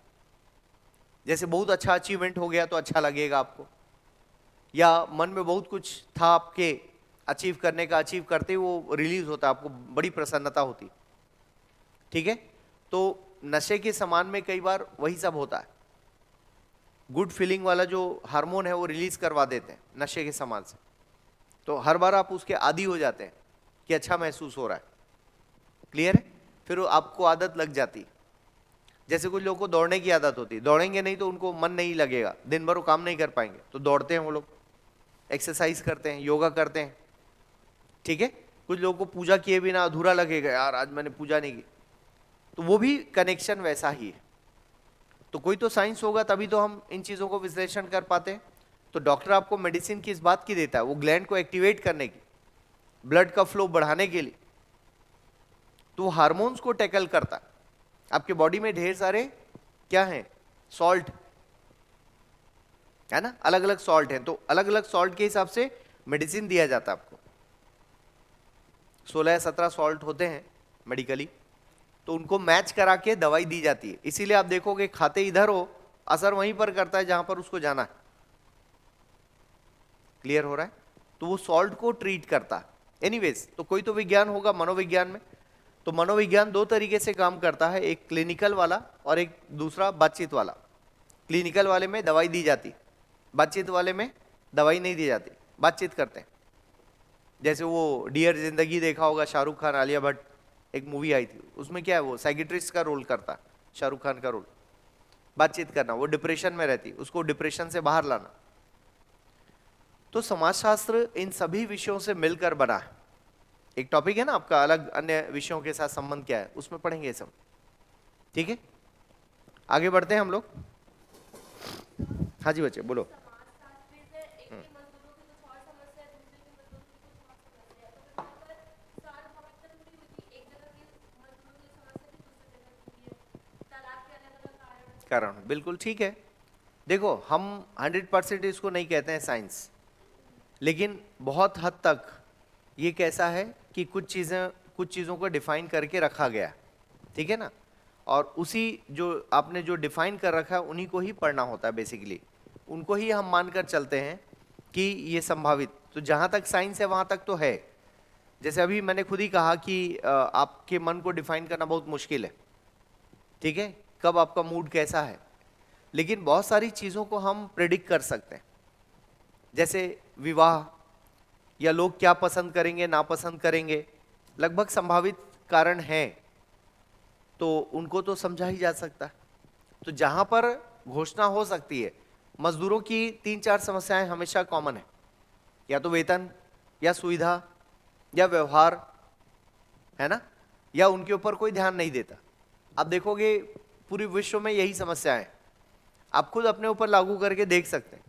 जैसे बहुत अच्छा अचीवमेंट हो गया तो अच्छा लगेगा आपको, या मन में बहुत कुछ था आपके अचीव करने का, अचीव करते ही वो रिलीज होता है, आपको बड़ी प्रसन्नता होती, ठीक है। तो नशे के समान में कई बार वही सब होता है, गुड फीलिंग वाला जो हार्मोन है वो रिलीज करवा देते हैं नशे के समान से। तो हर बार आप उसके आदी हो जाते हैं कि अच्छा महसूस हो रहा है। क्लियर है? फिर आपको आदत लग जाती। जैसे कुछ लोगों को दौड़ने की आदत होती है, दौड़ेंगे नहीं तो उनको मन नहीं लगेगा, दिन भर वो काम नहीं कर पाएंगे, तो दौड़ते हैं वो लोग, एक्सरसाइज करते हैं, योगा करते हैं। ठीक है? कुछ लोगों को पूजा किए बिना अधूरा लगेगा, यार आज मैंने पूजा नहीं की, तो वो भी कनेक्शन वैसा ही है। तो कोई तो साइंस होगा तभी तो हम इन चीजों को विश्लेषण कर पाते हैं। तो डॉक्टर आपको मेडिसिन किस बात की देता है? वो ग्लैंड को एक्टिवेट करने की, ब्लड का फ्लो बढ़ाने के लिए। तो वो हार्मोन्स को टैकल करता है। आपके बॉडी में ढेर सारे क्या हैं? सॉल्ट है ना, अलग अलग सॉल्ट हैं, तो अलग अलग सॉल्ट के हिसाब से मेडिसिन दिया जाता है आपको। 16 या 17 सॉल्ट होते हैं मेडिकली, तो उनको मैच करा के दवाई दी जाती है। इसीलिए आप देखोगे खाते इधर हो, असर वहीं पर करता है जहां पर उसको जाना है। क्लियर हो रहा है? तो वो सॉल्ट को ट्रीट करता है। एनीवेज, तो कोई तो विज्ञान होगा मनोविज्ञान में। तो मनोविज्ञान दो तरीके से काम करता है, एक क्लिनिकल वाला और एक दूसरा बातचीत वाला। क्लिनिकल वाले में दवाई दी जाती, बातचीत वाले में दवाई नहीं दी जाती, बातचीत करते हैं। जैसे वो डियर जिंदगी देखा होगा, शाहरुख खान आलिया भट्ट, एक मूवी आई थी, उसमें क्या है, वो साइकिट्रिस्ट का रोल करता, शाहरुख खान का रोल, बातचीत करना। वो डिप्रेशन में रहती, उसको डिप्रेशन से बाहर लाना। तो समाजशास्त्र इन सभी विषयों से मिलकर बना है। एक टॉपिक है ना आपका, अलग अन्य विषयों के साथ संबंध क्या है, उसमें पढ़ेंगे सब। ठीक है, आगे बढ़ते हैं हम लोग। हाँ जी बच्चे बोलो। कारण बिल्कुल ठीक है। देखो, हम 100% इसको नहीं कहते हैं साइंस, लेकिन बहुत हद तक ये कैसा है कि कुछ चीज़ों को डिफाइन करके रखा गया, ठीक है ना, और उसी जो आपने जो डिफाइन कर रखा है उन्हीं को ही पढ़ना होता है बेसिकली, उनको ही हम मानकर चलते हैं कि ये संभावित। तो जहाँ तक साइंस है वहाँ तक तो है। जैसे अभी मैंने खुद ही कहा कि आपके मन को डिफाइन करना बहुत मुश्किल है, ठीक है, कब आपका मूड कैसा है, लेकिन बहुत सारी चीज़ों को हम प्रेडिक्ट कर सकते हैं। जैसे विवाह, या लोग क्या पसंद करेंगे नापसंद करेंगे, लगभग संभावित कारण हैं, तो उनको तो समझा ही जा सकता है। तो जहां पर घोषणा हो सकती है, मजदूरों की 3-4 समस्याएं हमेशा कॉमन है, या तो वेतन, या सुविधा, या व्यवहार, है ना, या उनके ऊपर कोई ध्यान नहीं देता। आप देखोगे पूरे विश्व में यही समस्या है। आप खुद अपने ऊपर लागू करके देख सकते हैं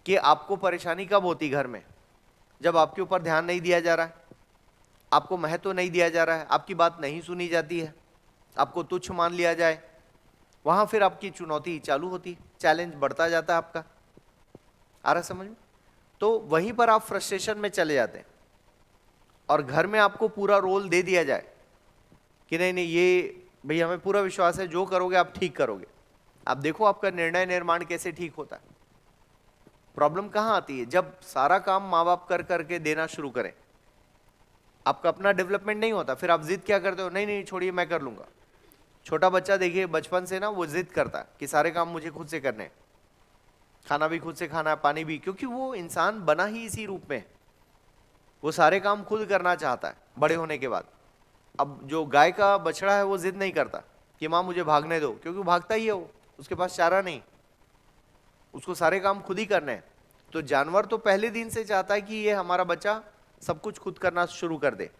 कि आपको परेशानी कब होती घर में, जब आपके ऊपर ध्यान नहीं दिया जा रहा है, आपको महत्व नहीं दिया जा रहा है, आपकी बात नहीं सुनी जाती है, आपको तुच्छ मान लिया जाए, वहां फिर आपकी चुनौती चालू होती, चैलेंज बढ़ता जाता है आपका। आ रहा समझ में? तो वहीं पर आप फ्रस्ट्रेशन में चले जाते हैं, और घर में आपको पूरा रोल दे दिया जाए कि नहीं नहीं, ये भैया हमें पूरा विश्वास है, जो करोगे आप ठीक करोगे। आप देखो आपका निर्णय निर्माण कैसे ठीक होता है। प्रॉब्लम कहाँ आती है? जब सारा काम माँ बाप कर करके देना शुरू करें, आपका अपना डेवलपमेंट नहीं होता, फिर आप जिद क्या करते हो, नहीं नहीं छोड़िए मैं कर लूंगा। छोटा बच्चा देखिए बचपन से ना वो जिद करता है कि सारे काम मुझे खुद से करने हैं, खाना भी खुद से खाना है, पानी भी, क्योंकि वो इंसान बना ही इसी रूप में, वो सारे काम खुद करना चाहता है बड़े होने के बाद। अब जो गाय का बछड़ा है वो जिद नहीं करता कि माँ मुझे भागने दो, क्योंकि वो भागता ही है, वो उसके पास चारा नहीं, उसको सारे काम खुद ही करने हैं। तो जानवर तो पहले दिन से चाहता है कि ये हमारा बच्चा सब कुछ खुद करना शुरू कर दे,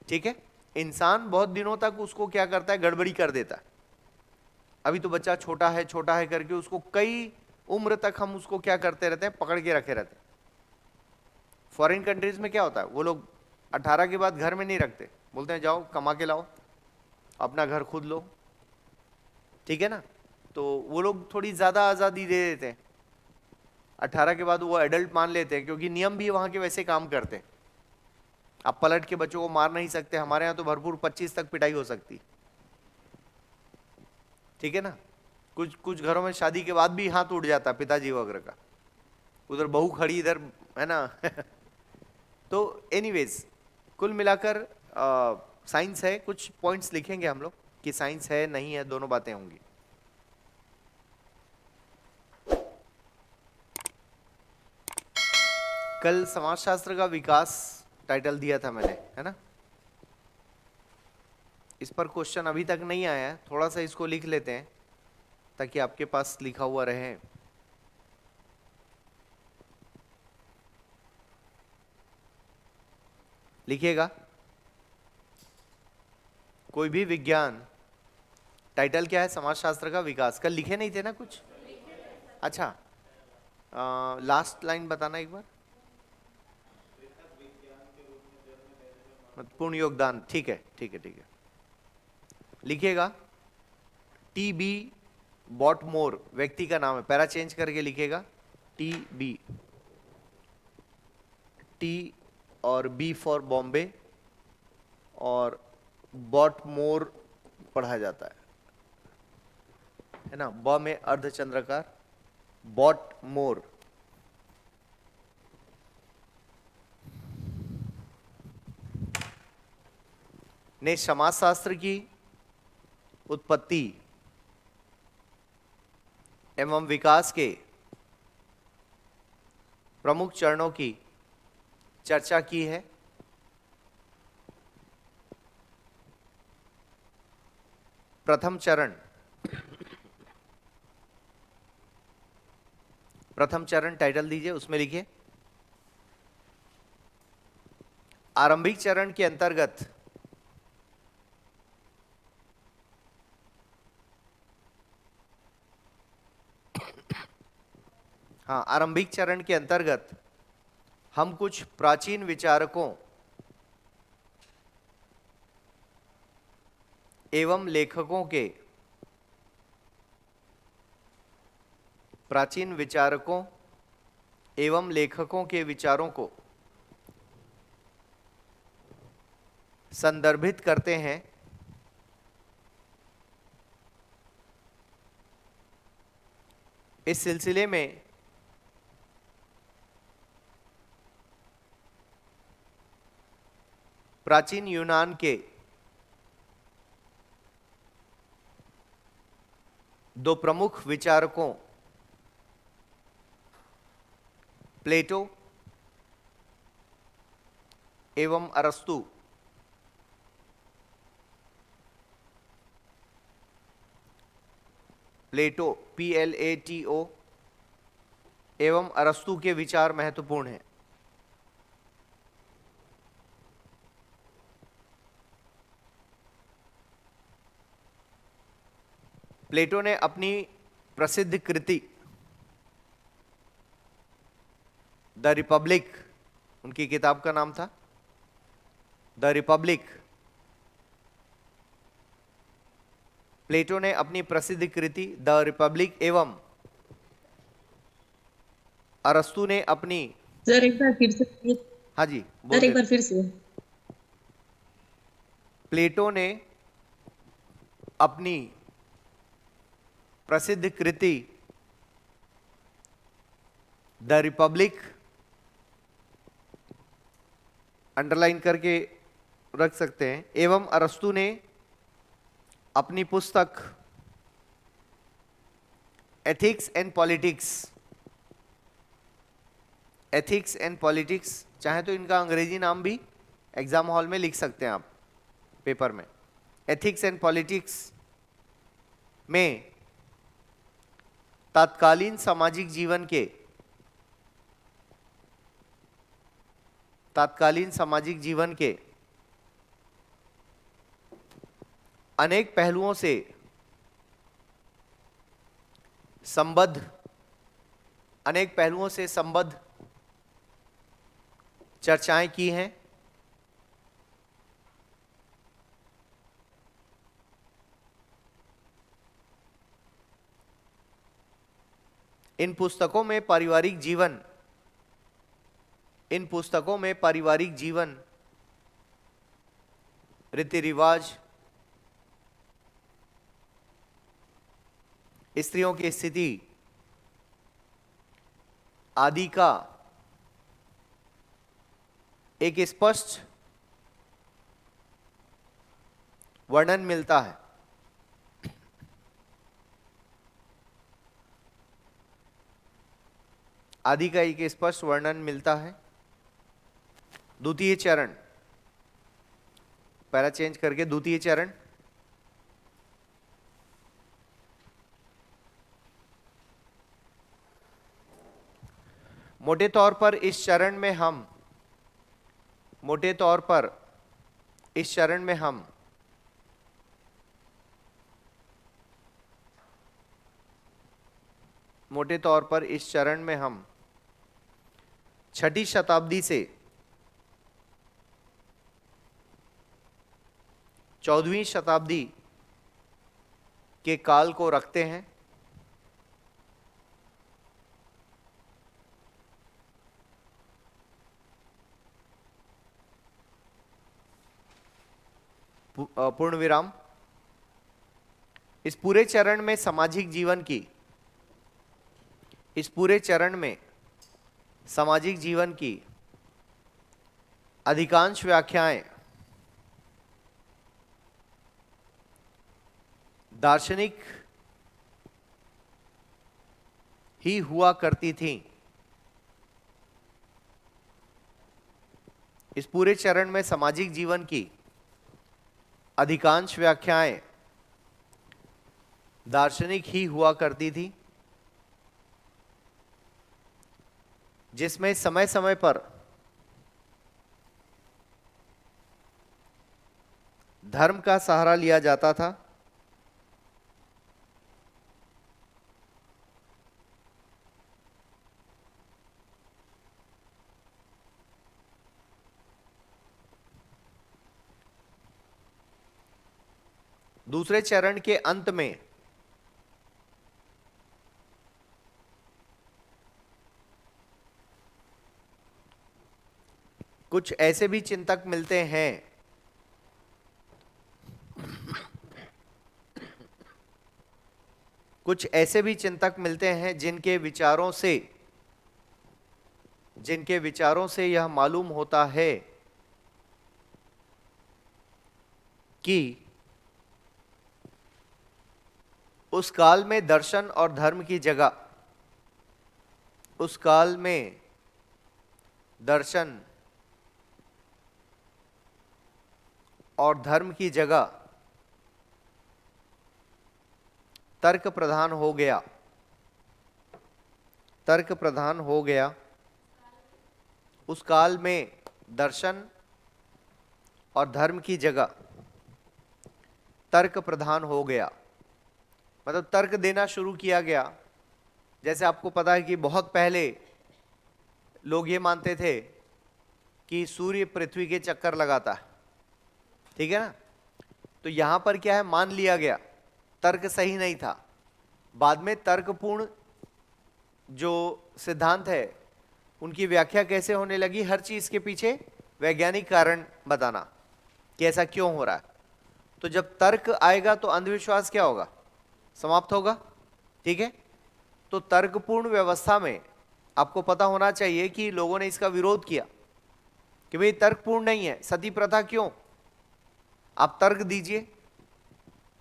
ठीक है। इंसान बहुत दिनों तक उसको क्या करता है, गड़बड़ी कर देता है। अभी तो बच्चा छोटा है करके उसको कई उम्र तक हम उसको क्या करते रहते हैं, पकड़ के रखे रहते हैं। फॉरेन कंट्रीज में क्या होता है, वो लोग 18 के बाद घर में नहीं रखते, बोलते हैं जाओ कमा के लाओ, अपना घर खुद लो, ठीक है ना। तो वो लोग थोड़ी ज्यादा आजादी दे देते हैं, 18 के बाद वो एडल्ट मान लेते हैं, क्योंकि नियम भी वहां के वैसे काम करते हैं। आप पलट के बच्चों को मार नहीं सकते, हमारे यहाँ तो भरपूर 25 तक पिटाई हो सकती, ठीक है ना। कुछ कुछ घरों में शादी के बाद भी हाथ उठ जाता पिताजी वगैरह का, उधर बहू खड़ी इधर, है ना। तो एनीवेज, कुल मिलाकर साइंस है, कुछ पॉइंट्स लिखेंगे हम लोग कि साइंस है नहीं है, दोनों बातें होंगी। कल समाजशास्त्र का विकास टाइटल दिया था मैंने, है ना। इस पर क्वेश्चन अभी तक नहीं आया है, थोड़ा सा इसको लिख लेते हैं ताकि आपके पास लिखा हुआ रहे। लिखिएगा। कोई भी विज्ञान, टाइटल क्या है? समाजशास्त्र का विकास। कल लिखे नहीं थे ना कुछ? अच्छा, लास्ट लाइन बताना एक बार। महत्वपूर्ण योगदान, ठीक है ठीक है ठीक है। लिखिएगा। टी बी बॉटमोर व्यक्ति का नाम है, पैरा चेंज करके लिखिएगा। टी बी, टी और बी फॉर बॉम्बे और बॉटमोर पढ़ा जाता है ना। ब में अर्धचंद्राकार, बॉटमोर। ने समाजशास्त्र की उत्पत्ति एवं विकास के प्रमुख चरणों की चर्चा की है। प्रथम चरण, प्रथम चरण टाइटल दीजिए, उसमें लिखिए। आरंभिक चरण के अंतर्गत हाँ, आरंभिक चरण के अंतर्गत हम कुछ प्राचीन विचारकों एवं लेखकों के, प्राचीन विचारकों एवं लेखकों के विचारों को संदर्भित करते हैं। इस सिलसिले में प्राचीन यूनान के दो प्रमुख विचारकों प्लेटो एवं अरस्तु प्लेटो PLATO एवं अरस्तु के विचार महत्वपूर्ण हैं। प्लेटो ने अपनी प्रसिद्ध कृति द रिपब्लिक, उनकी किताब का नाम था द रिपब्लिक। प्लेटो ने अपनी प्रसिद्ध कृति द रिपब्लिक एवं अरस्तु ने अपनी, सर एक बार फिर से। हाँ जी सर एक बोल। बार फिर से। प्लेटो ने अपनी प्रसिद्ध कृति द रिपब्लिक, अंडरलाइन करके रख सकते हैं, एवं अरस्तु ने अपनी पुस्तक ethics and politics, ethics and politics, चाहे तो इनका अंग्रेजी नाम भी एग्जाम हॉल में लिख सकते हैं आप पेपर में। एथिक्स एंड पॉलिटिक्स में तत्कालीन सामाजिक जीवन के, तत्कालीन सामाजिक जीवन के अनेक पहलुओं से संबद्ध, अनेक पहलुओं से संबद्ध चर्चाएं की हैं। इन पुस्तकों में पारिवारिक जीवन, इन पुस्तकों में पारिवारिक जीवन, रीति रिवाज, स्त्रियों की स्थिति आदि का एक स्पष्ट वर्णन मिलता है। आदि का एक स्पष्ट वर्णन मिलता है। द्वितीय चरण, पैरा चेंज करके द्वितीय चरण। मोटे तौर पर इस चरण में हम मोटे तौर पर इस चरण में हम मोटे तौर पर इस चरण में हम 6ठी शताब्दी से 14वीं शताब्दी के काल को रखते हैं। पूर्ण विराम। इस पूरे चरण में सामाजिक जीवन की इस पूरे चरण में सामाजिक जीवन की अधिकांश व्याख्याएं दार्शनिक ही हुआ करती थीं। इस पूरे चरण में सामाजिक जीवन की अधिकांश व्याख्याएं दार्शनिक ही हुआ करती थी, जिसमें समय समय पर धर्म का सहारा लिया जाता था। दूसरे चरण के अंत में कुछ ऐसे भी चिंतक मिलते हैं जिनके विचारों से यह मालूम होता है कि उस काल में दर्शन और धर्म की जगह तर्क प्रधान हो गया। उस काल में दर्शन और धर्म की जगह तर्क प्रधान हो गया, मतलब तर्क देना शुरू किया गया। जैसे आपको पता है कि बहुत पहले लोग ये मानते थे कि सूर्य पृथ्वी के चक्कर लगाता है, ठीक है ना। तो यहां पर क्या है, मान लिया गया तर्क सही नहीं था। बाद में तर्कपूर्ण जो सिद्धांत है उनकी व्याख्या कैसे होने लगी, हर चीज के पीछे वैज्ञानिक कारण बताना कि ऐसा क्यों हो रहा है। तो जब तर्क आएगा तो अंधविश्वास क्या होगा, समाप्त होगा, ठीक है। तो तर्कपूर्ण व्यवस्था में आपको पता होना चाहिए कि लोगों ने इसका विरोध किया कि भाई तर्कपूर्ण नहीं है, सती प्रथा क्यों, आप तर्क दीजिए।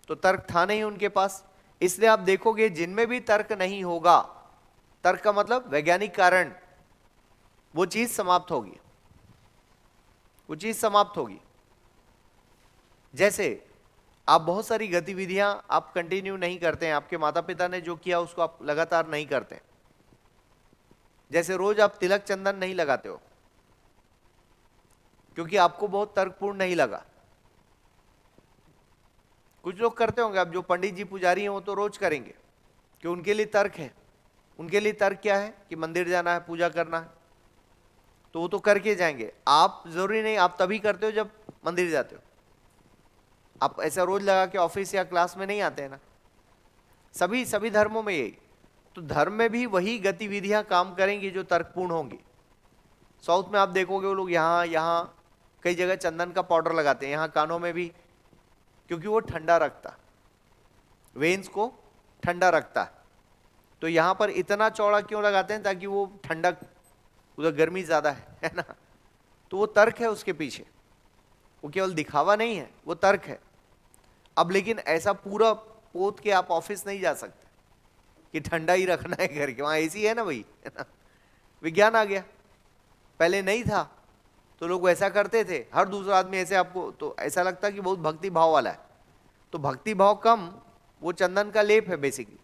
तो तर्क था नहीं उनके पास, इसलिए आप देखोगे जिनमें भी तर्क नहीं होगा, तर्क का मतलब वैज्ञानिक कारण, वो चीज समाप्त होगी। जैसे आप बहुत सारी गतिविधियां आप कंटिन्यू नहीं करते हैं, आपके माता पिता ने जो किया उसको आप लगातार नहीं करते। जैसे रोज आप तिलक चंदन नहीं लगाते हो क्योंकि आपको बहुत तर्कपूर्ण नहीं लगा। कुछ लोग करते होंगे, आप जो पंडित जी पुजारी हैं वो तो रोज करेंगे कि उनके लिए तर्क है। उनके लिए तर्क क्या है कि मंदिर जाना है, पूजा करना है, तो वो तो करके जाएंगे। आप जरूरी नहीं, आप तभी करते हो जब मंदिर जाते हो। आप ऐसा रोज लगा के ऑफिस या क्लास में नहीं आते हैं ना। सभी धर्मों में यही, तो धर्म में भी वही गतिविधियां काम करेंगी जो तर्कपूर्ण होंगी। साउथ में आप देखोगे वो लोग यहाँ कई जगह चंदन का पाउडर लगाते हैं, यहाँ कानों में भी, क्योंकि वो ठंडा रखता, वेन्स को ठंडा रखता है। तो यहाँ पर इतना चौड़ा क्यों लगाते हैं, ताकि वो ठंडक, उधर गर्मी ज्यादा है ना। तो वो तर्क है उसके पीछे, वो केवल दिखावा नहीं है, वो तर्क है। अब लेकिन ऐसा पूरा पोत के आप ऑफिस नहीं जा सकते कि ठंडा ही रखना है घर के, वहां एसी है ना भाई, है ना। विज्ञान आ गया, पहले नहीं था। तो लोग वैसा करते थे, हर दूसरा आदमी ऐसे, आपको तो ऐसा लगता कि बहुत भक्ति भाव वाला है, तो भक्ति भाव कम, वो चंदन का लेप है बेसिकली।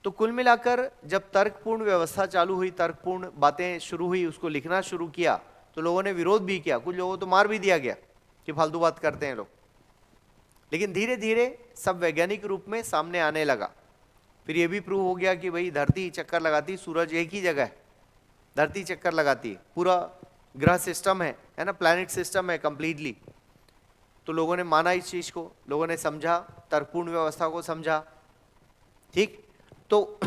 तो कुल मिलाकर जब तर्कपूर्ण व्यवस्था चालू हुई, तर्कपूर्ण बातें शुरू हुई, उसको लिखना शुरू किया, तो लोगों ने विरोध भी किया, कुछ लोगों को तो मार भी दिया गया कि फालतू बात करते हैं लोग। लेकिन धीरे धीरे सब वैज्ञानिक रूप में सामने आने लगा। फिर ये भी प्रूव हो गया कि भाई धरती चक्कर लगाती, सूरज एक ही जगह है, धरती चक्कर लगाती है, पूरा ग्रह सिस्टम है ना, प्लैनेट सिस्टम है कंप्लीटली। तो लोगों ने माना इस चीज को, लोगों ने समझा, तर्कपूर्ण व्यवस्था को समझा, ठीक। तो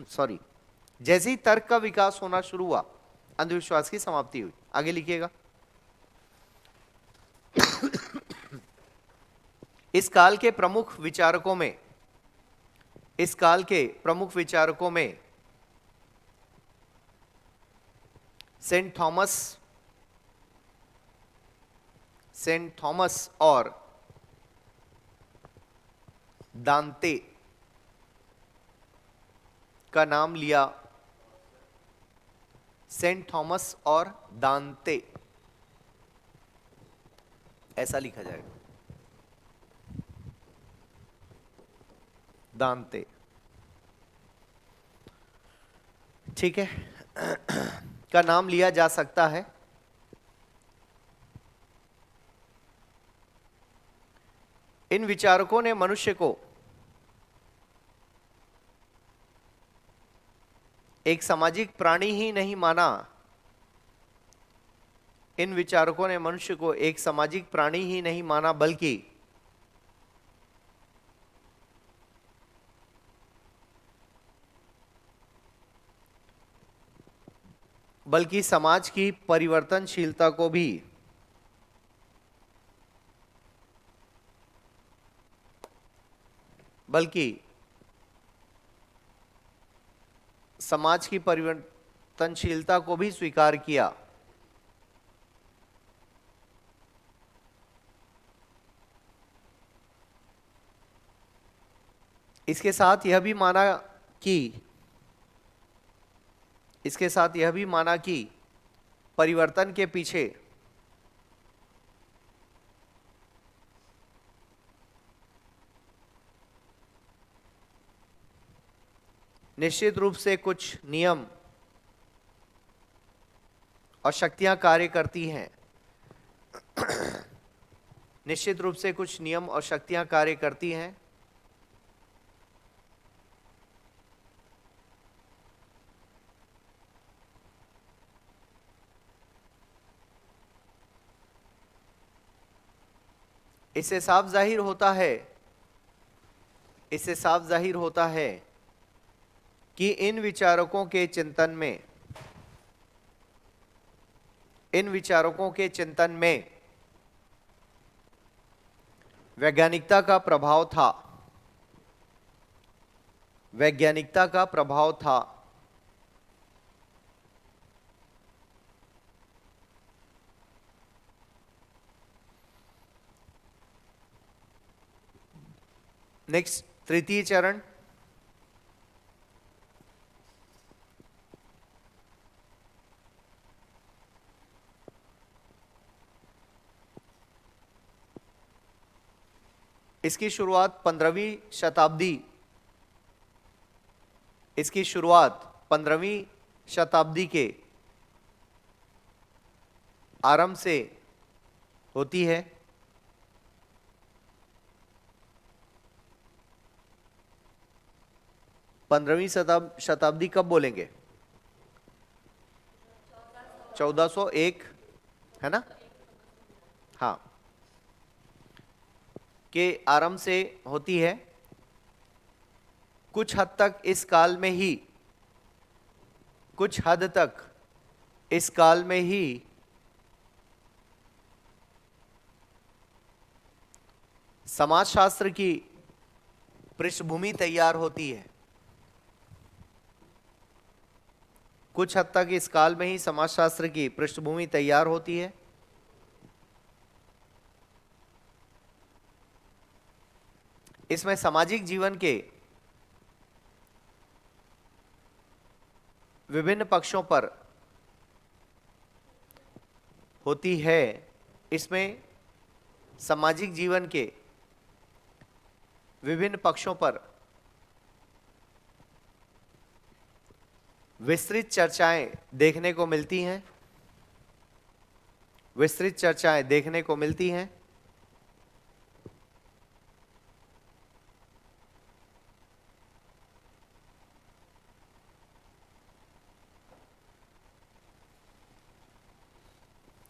सॉरी, जैसे ही तर्क का विकास होना शुरू हुआ, अंधविश्वास की समाप्ति हुई। आगे लिखिएगा। इस काल के प्रमुख विचारकों में, इस काल के प्रमुख विचारकों में सेंट थॉमस और दांते का नाम लिया। सेंट थॉमस और दांते, ऐसा लिखा जाएगा, दांते, ठीक है, का नाम लिया जा सकता है। इन विचारकों ने मनुष्य को एक सामाजिक प्राणी ही नहीं माना, इन विचारकों ने मनुष्य को एक सामाजिक प्राणी ही नहीं माना, बल्कि समाज की परिवर्तनशीलता को भी स्वीकार किया। इसके साथ यह भी माना कि परिवर्तन के पीछे निश्चित रूप से कुछ नियम और शक्तियां कार्य करती हैं। निश्चित रूप से कुछ नियम और शक्तियां कार्य करती हैं, इससे साफ जाहिर होता है कि इन विचारकों के चिंतन में वैज्ञानिकता का प्रभाव था। नेक्स्ट, तृतीय चरण, इसकी शुरुआत 15वीं शताब्दी के आरंभ से होती है। 15वीं शताब्दी कब बोलेंगे? 1401, है ना? हाँ, के आरंभ से होती है। कुछ हद तक इस काल में ही समाजशास्त्र की पृष्ठभूमि तैयार होती है। कुछ हद तक इस काल में ही समाजशास्त्र की पृष्ठभूमि तैयार होती है। इसमें सामाजिक जीवन के विभिन्न पक्षों पर होती है, इसमें सामाजिक जीवन के विभिन्न पक्षों पर विस्तृत चर्चाएं देखने को मिलती हैं, विस्तृत चर्चाएं देखने को मिलती हैं।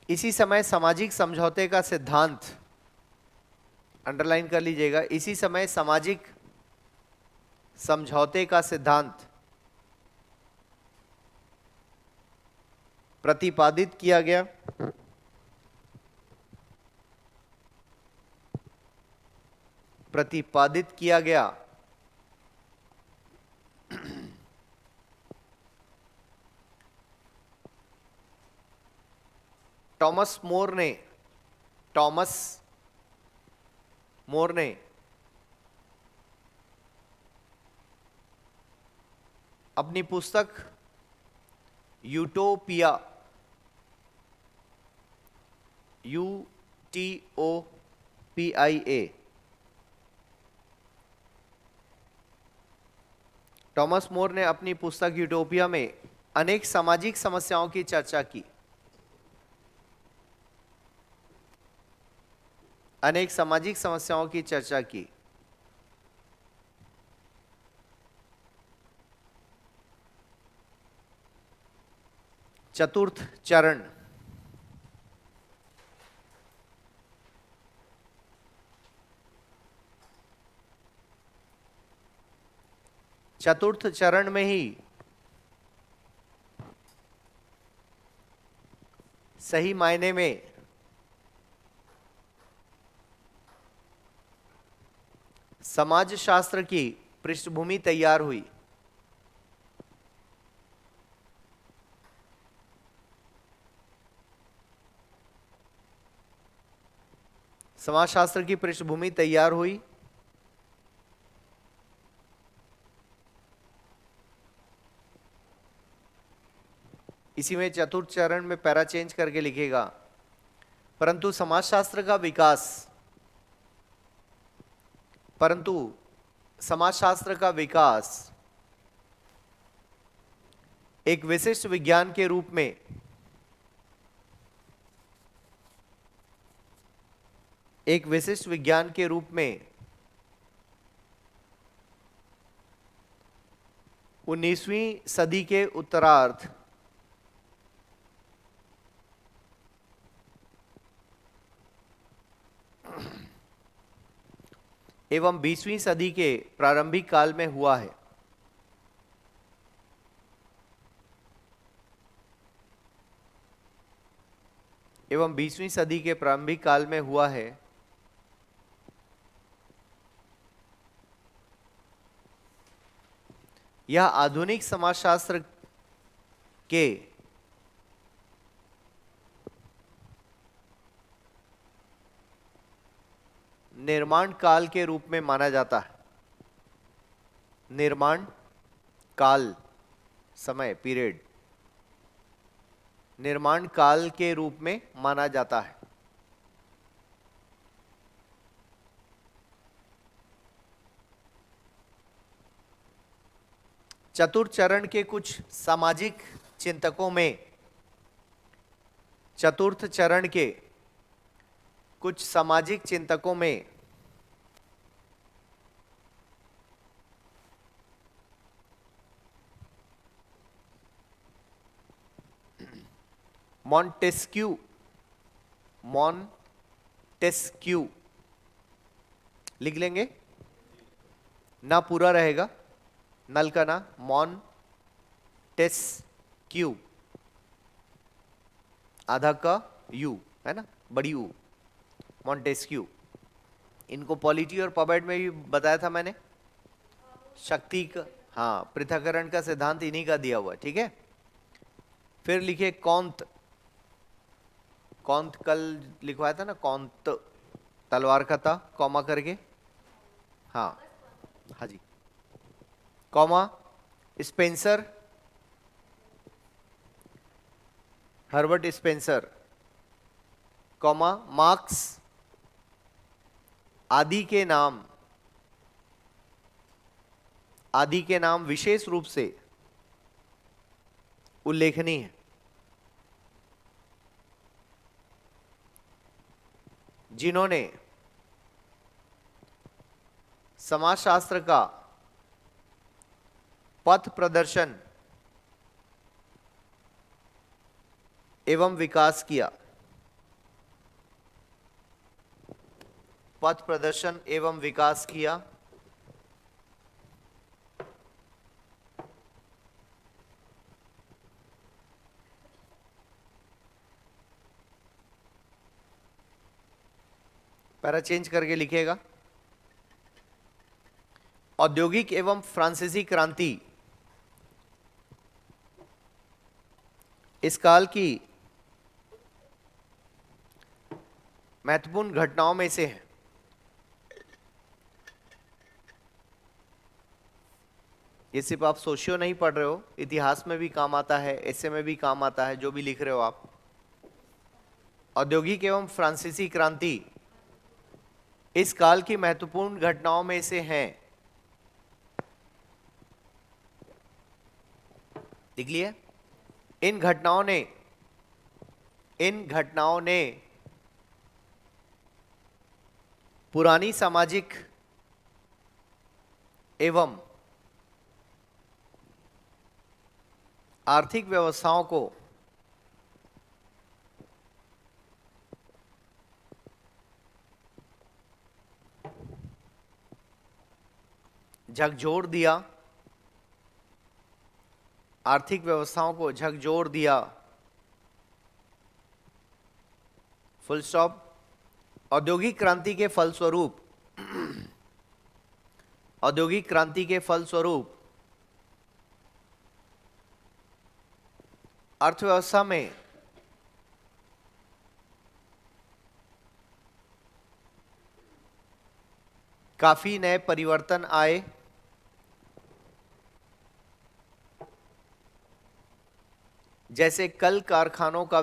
इसी समय सामाजिक समझौते का सिद्धांत, अंडरलाइन कर लीजिएगा, इसी समय सामाजिक समझौते का सिद्धांत प्रतिपादित किया गया। प्रतिपादित किया गया। टॉमस मोर ने अपनी पुस्तक यूटोपिया, UTOPIA, टॉमस मोर ने अपनी पुस्तक यूटोपिया में अनेक सामाजिक समस्याओं की चर्चा की। अनेक सामाजिक समस्याओं की चर्चा की। चतुर्थ चरण, चतुर्थ चरण में ही सही मायने में समाजशास्त्र की पृष्ठभूमि तैयार हुई। समाजशास्त्र की पृष्ठभूमि तैयार हुई। इसी में चतुर्थ चरण में पैरा चेंज करके लिखेगा, परंतु समाजशास्त्र का विकास एक विशिष्ट विज्ञान के रूप में एक विशिष्ट विज्ञान के रूप में 19वीं सदी के उत्तरार्ध एवं 20वीं सदी के प्रारंभिक काल में हुआ है। एवं 20वीं सदी के प्रारंभिक काल में हुआ है। यह आधुनिक समाजशास्त्र के निर्माण काल के रूप में माना जाता है। निर्माण काल, समय, पीरियड, निर्माण काल के रूप में माना जाता है। चतुर्थ चरण के कुछ सामाजिक चिंतकों में, चतुर्थ चरण के कुछ सामाजिक चिंतकों में मॉन्टेस्क्यू लिख लेंगे, ना पूरा रहेगा, नल का ना, मॉन्टेस्क्यू, आधा का यू है ना, बड़ी यू, मॉन्टेस्क्यू। इनको पॉलिटी और पॉबेट में भी बताया था मैंने, शक्ति का, हाँ, पृथक्करण का सिद्धांत इन्हीं का दिया हुआ है, ठीक है। फिर लिखे कौंत कल लिखवाया था ना, कौंत, तलवार का था, कॉमा करके, हाँ हाँ जी, comma, Spencer, Herbert Spencer, comma Marx आदि के नाम विशेष रूप से उल्लेखनीय है। जिन्होंने समाजशास्त्र का पथ प्रदर्शन एवं विकास किया। पथ प्रदर्शन एवं विकास किया। पैरा चेंज करके लिखिएगा। औद्योगिक एवं फ्रांसीसी क्रांति इस काल की महत्वपूर्ण घटनाओं में से है। ये सिर्फ आप सोशियो नहीं पढ़ रहे हो, इतिहास में भी काम आता है, ऐसे में भी काम आता है, जो भी लिख रहे हो आप। औद्योगिक एवं फ्रांसीसी क्रांति इस काल की महत्वपूर्ण घटनाओं में से हैं। देख लिए, इन घटनाओं ने पुरानी सामाजिक एवं आर्थिक व्यवस्थाओं को झकझोर दिया। आर्थिक व्यवस्थाओं को झकझोर दिया। Full stop. औद्योगिक क्रांति के फलस्वरूप अर्थव्यवस्था में काफी नए परिवर्तन आए। जैसे कल कारखानों का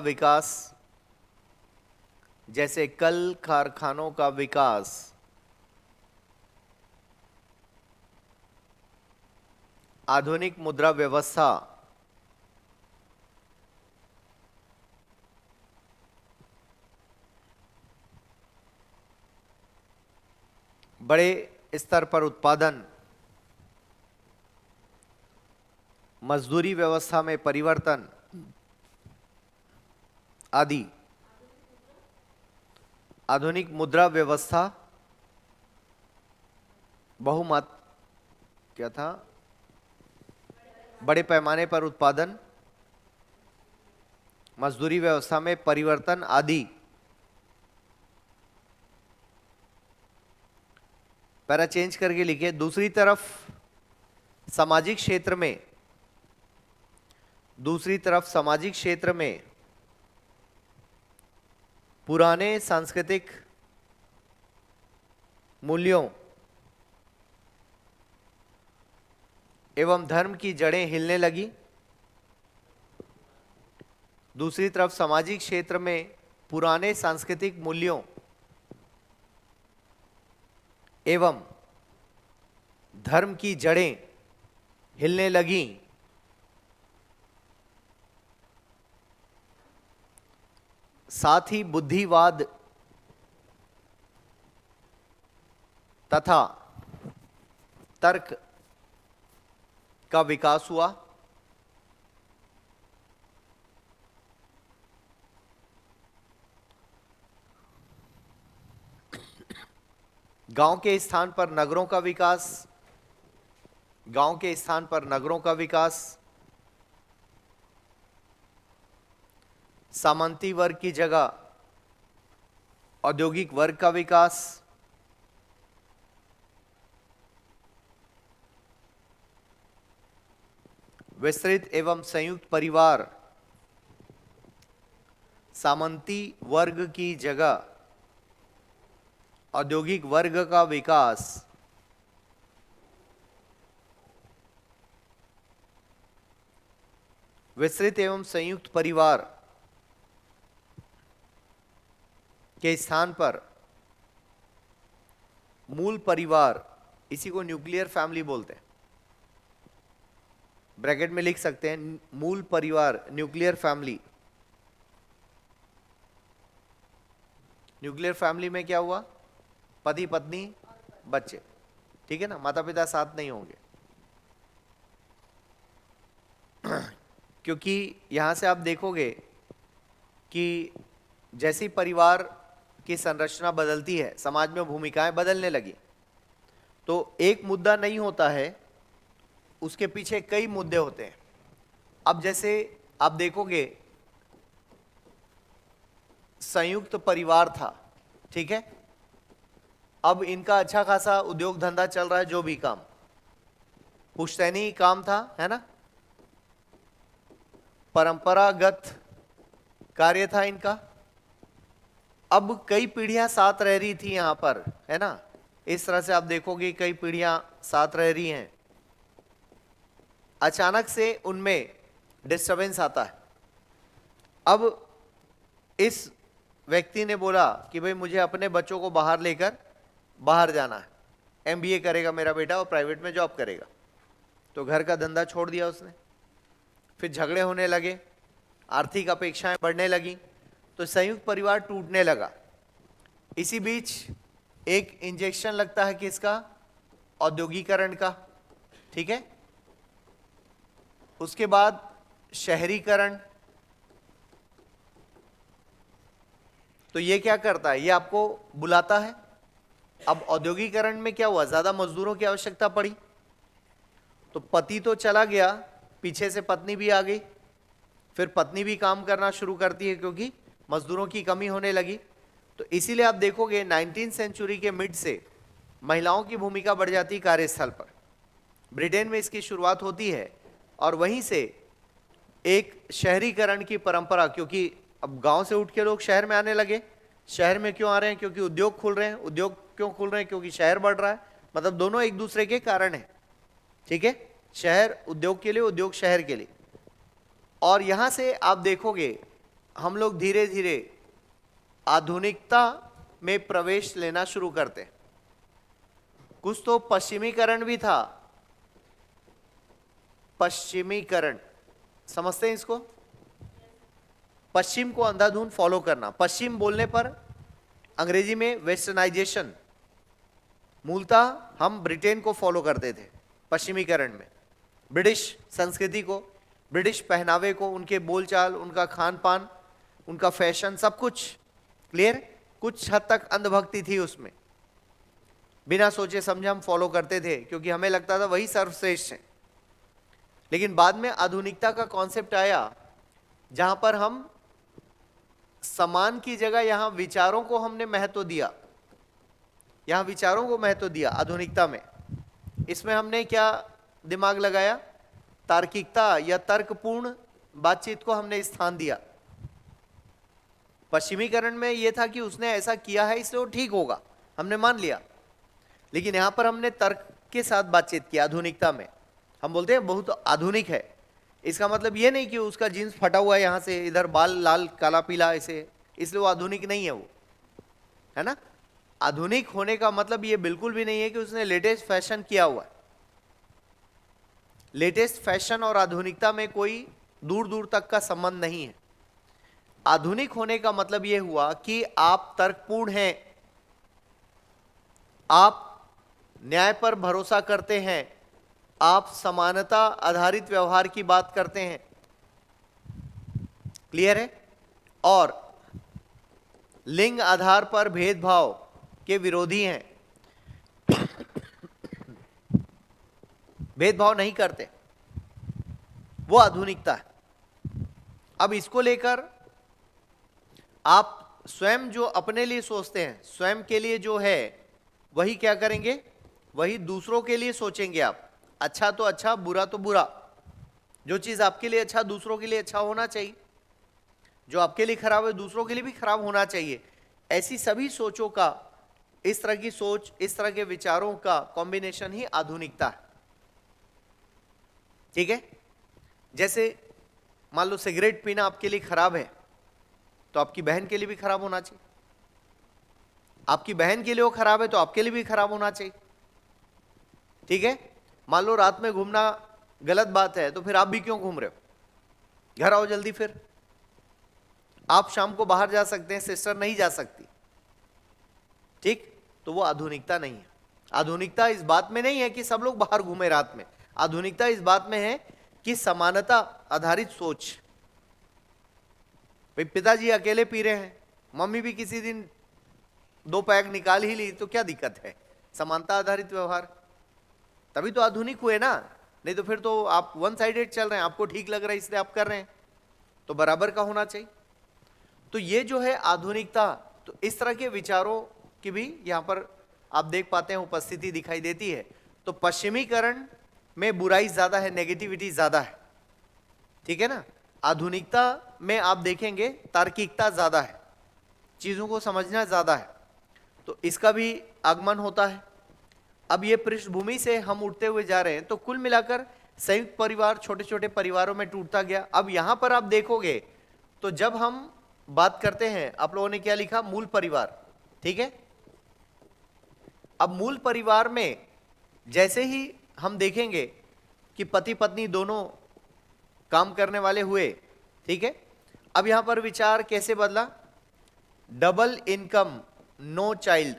विकास, आधुनिक मुद्रा व्यवस्था, बड़े स्तर पर उत्पादन, मजदूरी व्यवस्था में परिवर्तन आदि। आधुनिक मुद्रा व्यवस्था, बहुमत क्या था, बड़े पैमाने पर उत्पादन, मजदूरी व्यवस्था में परिवर्तन आदि। पैरा चेंज करके लिखिए। दूसरी तरफ सामाजिक क्षेत्र में पुराने सांस्कृतिक मूल्यों एवं धर्म की जड़ें हिलने लगी। दूसरी तरफ सामाजिक क्षेत्र में पुराने सांस्कृतिक मूल्यों एवं धर्म की जड़ें हिलने लगी। साथ ही बुद्धिवाद तथा तर्क का विकास हुआ। गांव के स्थान पर नगरों का विकास, सामंती वर्ग की जगह औद्योगिक वर्ग का विकास, विस्तृत एवं संयुक्त परिवार, सामंती वर्ग की जगह औद्योगिक वर्ग का विकास, विस्तृत एवं संयुक्त परिवार, के स्थान पर मूल परिवार, इसी को न्यूक्लियर फैमिली बोलते हैं, ब्रैकेट में लिख सकते हैं मूल परिवार, न्यूक्लियर फैमिली। न्यूक्लियर फैमिली में क्या हुआ? पति पत्नी बच्चे, ठीक है ना, माता पिता साथ नहीं होंगे। क्योंकि यहां से आप देखोगे कि जैसी परिवार की संरचना बदलती है, समाज में भूमिकाएं बदलने लगी, तो एक मुद्दा नहीं होता है, उसके पीछे कई मुद्दे होते हैं। अब जैसे आप देखोगे संयुक्त परिवार था, ठीक है, अब इनका अच्छा खासा उद्योग धंधा चल रहा है, जो भी काम पुश्तैनी काम था, है ना, परंपरागत कार्य था इनका। अब कई पीढ़ियां साथ रह रही थी यहां पर, है ना, इस तरह से आप देखोगे कई पीढ़ियां साथ रह रही हैं, अचानक से उनमें डिस्टरबेंस आता है। अब इस व्यक्ति ने बोला कि भाई मुझे अपने बच्चों को बाहर लेकर बाहर जाना है, एमबीए करेगा मेरा बेटा और प्राइवेट में जॉब करेगा, तो घर का धंधा छोड़ दिया उसने। फिर झगड़े होने लगे, आर्थिक अपेक्षाएं बढ़ने लगी, तो संयुक्त परिवार टूटने लगा। इसी बीच एक इंजेक्शन लगता है किसका? औद्योगिकरण का, ठीक है। उसके बाद शहरीकरण। तो ये क्या करता है? ये आपको बुलाता है। अब औद्योगिकरण में क्या हुआ? ज्यादा मजदूरों की आवश्यकता पड़ी, तो पति तो चला गया, पीछे से पत्नी भी आ गई। फिर पत्नी भी काम करना शुरू करती है क्योंकि मजदूरों की कमी होने लगी। तो इसीलिए आप देखोगे 19वीं सेंचुरी के मिड से महिलाओं की भूमिका बढ़ जाती है कार्यस्थल पर। ब्रिटेन में इसकी शुरुआत होती है और वहीं से एक शहरीकरण की परंपरा, क्योंकि अब गांव से उठ के लोग शहर में आने लगे। शहर में क्यों आ रहे हैं? क्योंकि उद्योग खुल रहे हैं। उद्योग क्यों खुल रहे हैं? क्योंकि शहर बढ़ रहा है। मतलब दोनों एक दूसरे के कारण है, ठीक है। शहर उद्योग के लिए, उद्योग शहर के लिए। और यहां से आप देखोगे हम लोग धीरे धीरे आधुनिकता में प्रवेश लेना शुरू करते हैं। कुछ तो पश्चिमीकरण भी था। पश्चिमीकरण समझते हैं इसको? पश्चिम को अंधाधुंध फॉलो करना। पश्चिम बोलने पर अंग्रेजी में वेस्टर्नाइजेशन। मूलतः हम ब्रिटेन को फॉलो करते थे पश्चिमीकरण में, ब्रिटिश संस्कृति को, ब्रिटिश पहनावे को, उनके बोलचाल, उनका खान पान, उनका फैशन, सब कुछ क्लियर। कुछ हद तक अंधभक्ति थी उसमें, बिना सोचे समझे हम फॉलो करते थे क्योंकि हमें लगता था वही सर्वश्रेष्ठ है। लेकिन बाद में आधुनिकता का कॉन्सेप्ट आया, जहां पर हम समान की जगह यहां विचारों को हमने महत्व दिया। यहां विचारों को महत्व दिया आधुनिकता में। इसमें हमने क्या दिमाग लगाया? तार्किकता या तर्कपूर्ण बातचीत को हमने स्थान दिया। पश्चिमीकरण में यह था कि उसने ऐसा किया है इसलिए वो ठीक होगा, हमने मान लिया। लेकिन यहां पर हमने तर्क के साथ बातचीत की। आधुनिकता में हम बोलते हैं बहुत आधुनिक है, इसका मतलब ये नहीं कि उसका जीन्स फटा हुआ है, यहां से इधर बाल लाल काला पीला ऐसे, इसलिए वो आधुनिक नहीं है, वो है ना। आधुनिक होने का मतलब ये बिल्कुल भी नहीं है कि उसने लेटेस्ट फैशन किया हुआ है। लेटेस्ट फैशन और आधुनिकता में कोई दूर दूर तक का संबंध नहीं है। आधुनिक होने का मतलब यह हुआ कि आप तर्कपूर्ण हैं, आप न्याय पर भरोसा करते हैं, आप समानता आधारित व्यवहार की बात करते हैं, क्लियर है, और लिंग आधार पर भेदभाव के विरोधी हैं। भेदभाव नहीं करते, वो आधुनिकता है। अब इसको लेकर आप स्वयं जो अपने लिए सोचते हैं, स्वयं के लिए जो है वही क्या करेंगे? वही दूसरों के लिए सोचेंगे आप। अच्छा तो अच्छा, बुरा तो बुरा। जो चीज आपके लिए अच्छा, दूसरों के लिए अच्छा होना चाहिए। जो आपके लिए खराब है, दूसरों के लिए भी खराब होना चाहिए। ऐसी सभी सोचों का, इस तरह की सोच, इस तरह के विचारों का कॉम्बिनेशन ही आधुनिकता है, ठीक है। जैसे मान लो सिगरेट पीना आपके लिए खराब है, तो आपकी बहन के लिए भी खराब होना चाहिए, आपकी बहन के लिए वो खराब है तो आपके लिए भी खराब होना चाहिए, ठीक है। मान लो रात में घूमना गलत बात है, तो फिर आप भी क्यों घूम रहे हो? घर आओ जल्दी। फिर आप शाम को बाहर जा सकते हैं, सिस्टर नहीं जा सकती, ठीक। तो वो आधुनिकता नहीं है। आधुनिकता इस बात में नहीं है कि सब लोग बाहर घूमे रात में। आधुनिकता इस बात में है कि समानता आधारित सोच। भाई पिताजी अकेले पी रहे हैं, मम्मी भी किसी दिन 2 पैक निकाल ही ली, तो क्या दिक्कत है? समानता आधारित व्यवहार, तभी तो आधुनिक हुए ना। नहीं तो फिर तो आप वन साइडेड चल रहे हैं, आपको ठीक लग रहा है इसलिए आप कर रहे हैं। तो बराबर का होना चाहिए। तो ये जो है आधुनिकता, तो इस तरह के विचारों की भी यहां पर आप देख पाते हैं उपस्थिति दिखाई देती है। तो पश्चिमीकरण में बुराई ज्यादा है, नेगेटिविटी ज्यादा है, ठीक है ना। आधुनिकता में आप देखेंगे तार्किकता ज्यादा है, चीजों को समझना ज्यादा है। तो इसका भी आगमन होता है। अब ये पृष्ठभूमि से हम उठते हुए जा रहे हैं, तो कुल मिलाकर संयुक्त परिवार छोटे छोटे परिवारों में टूटता गया। अब यहां पर आप देखोगे तो जब हम बात करते हैं, आप लोगों ने क्या लिखा? मूल परिवार, ठीक है। अब मूल परिवार में जैसे ही हम देखेंगे कि पति पत्नी दोनों काम करने वाले हुए, ठीक है। अब यहां पर विचार कैसे बदला? Double income, no child,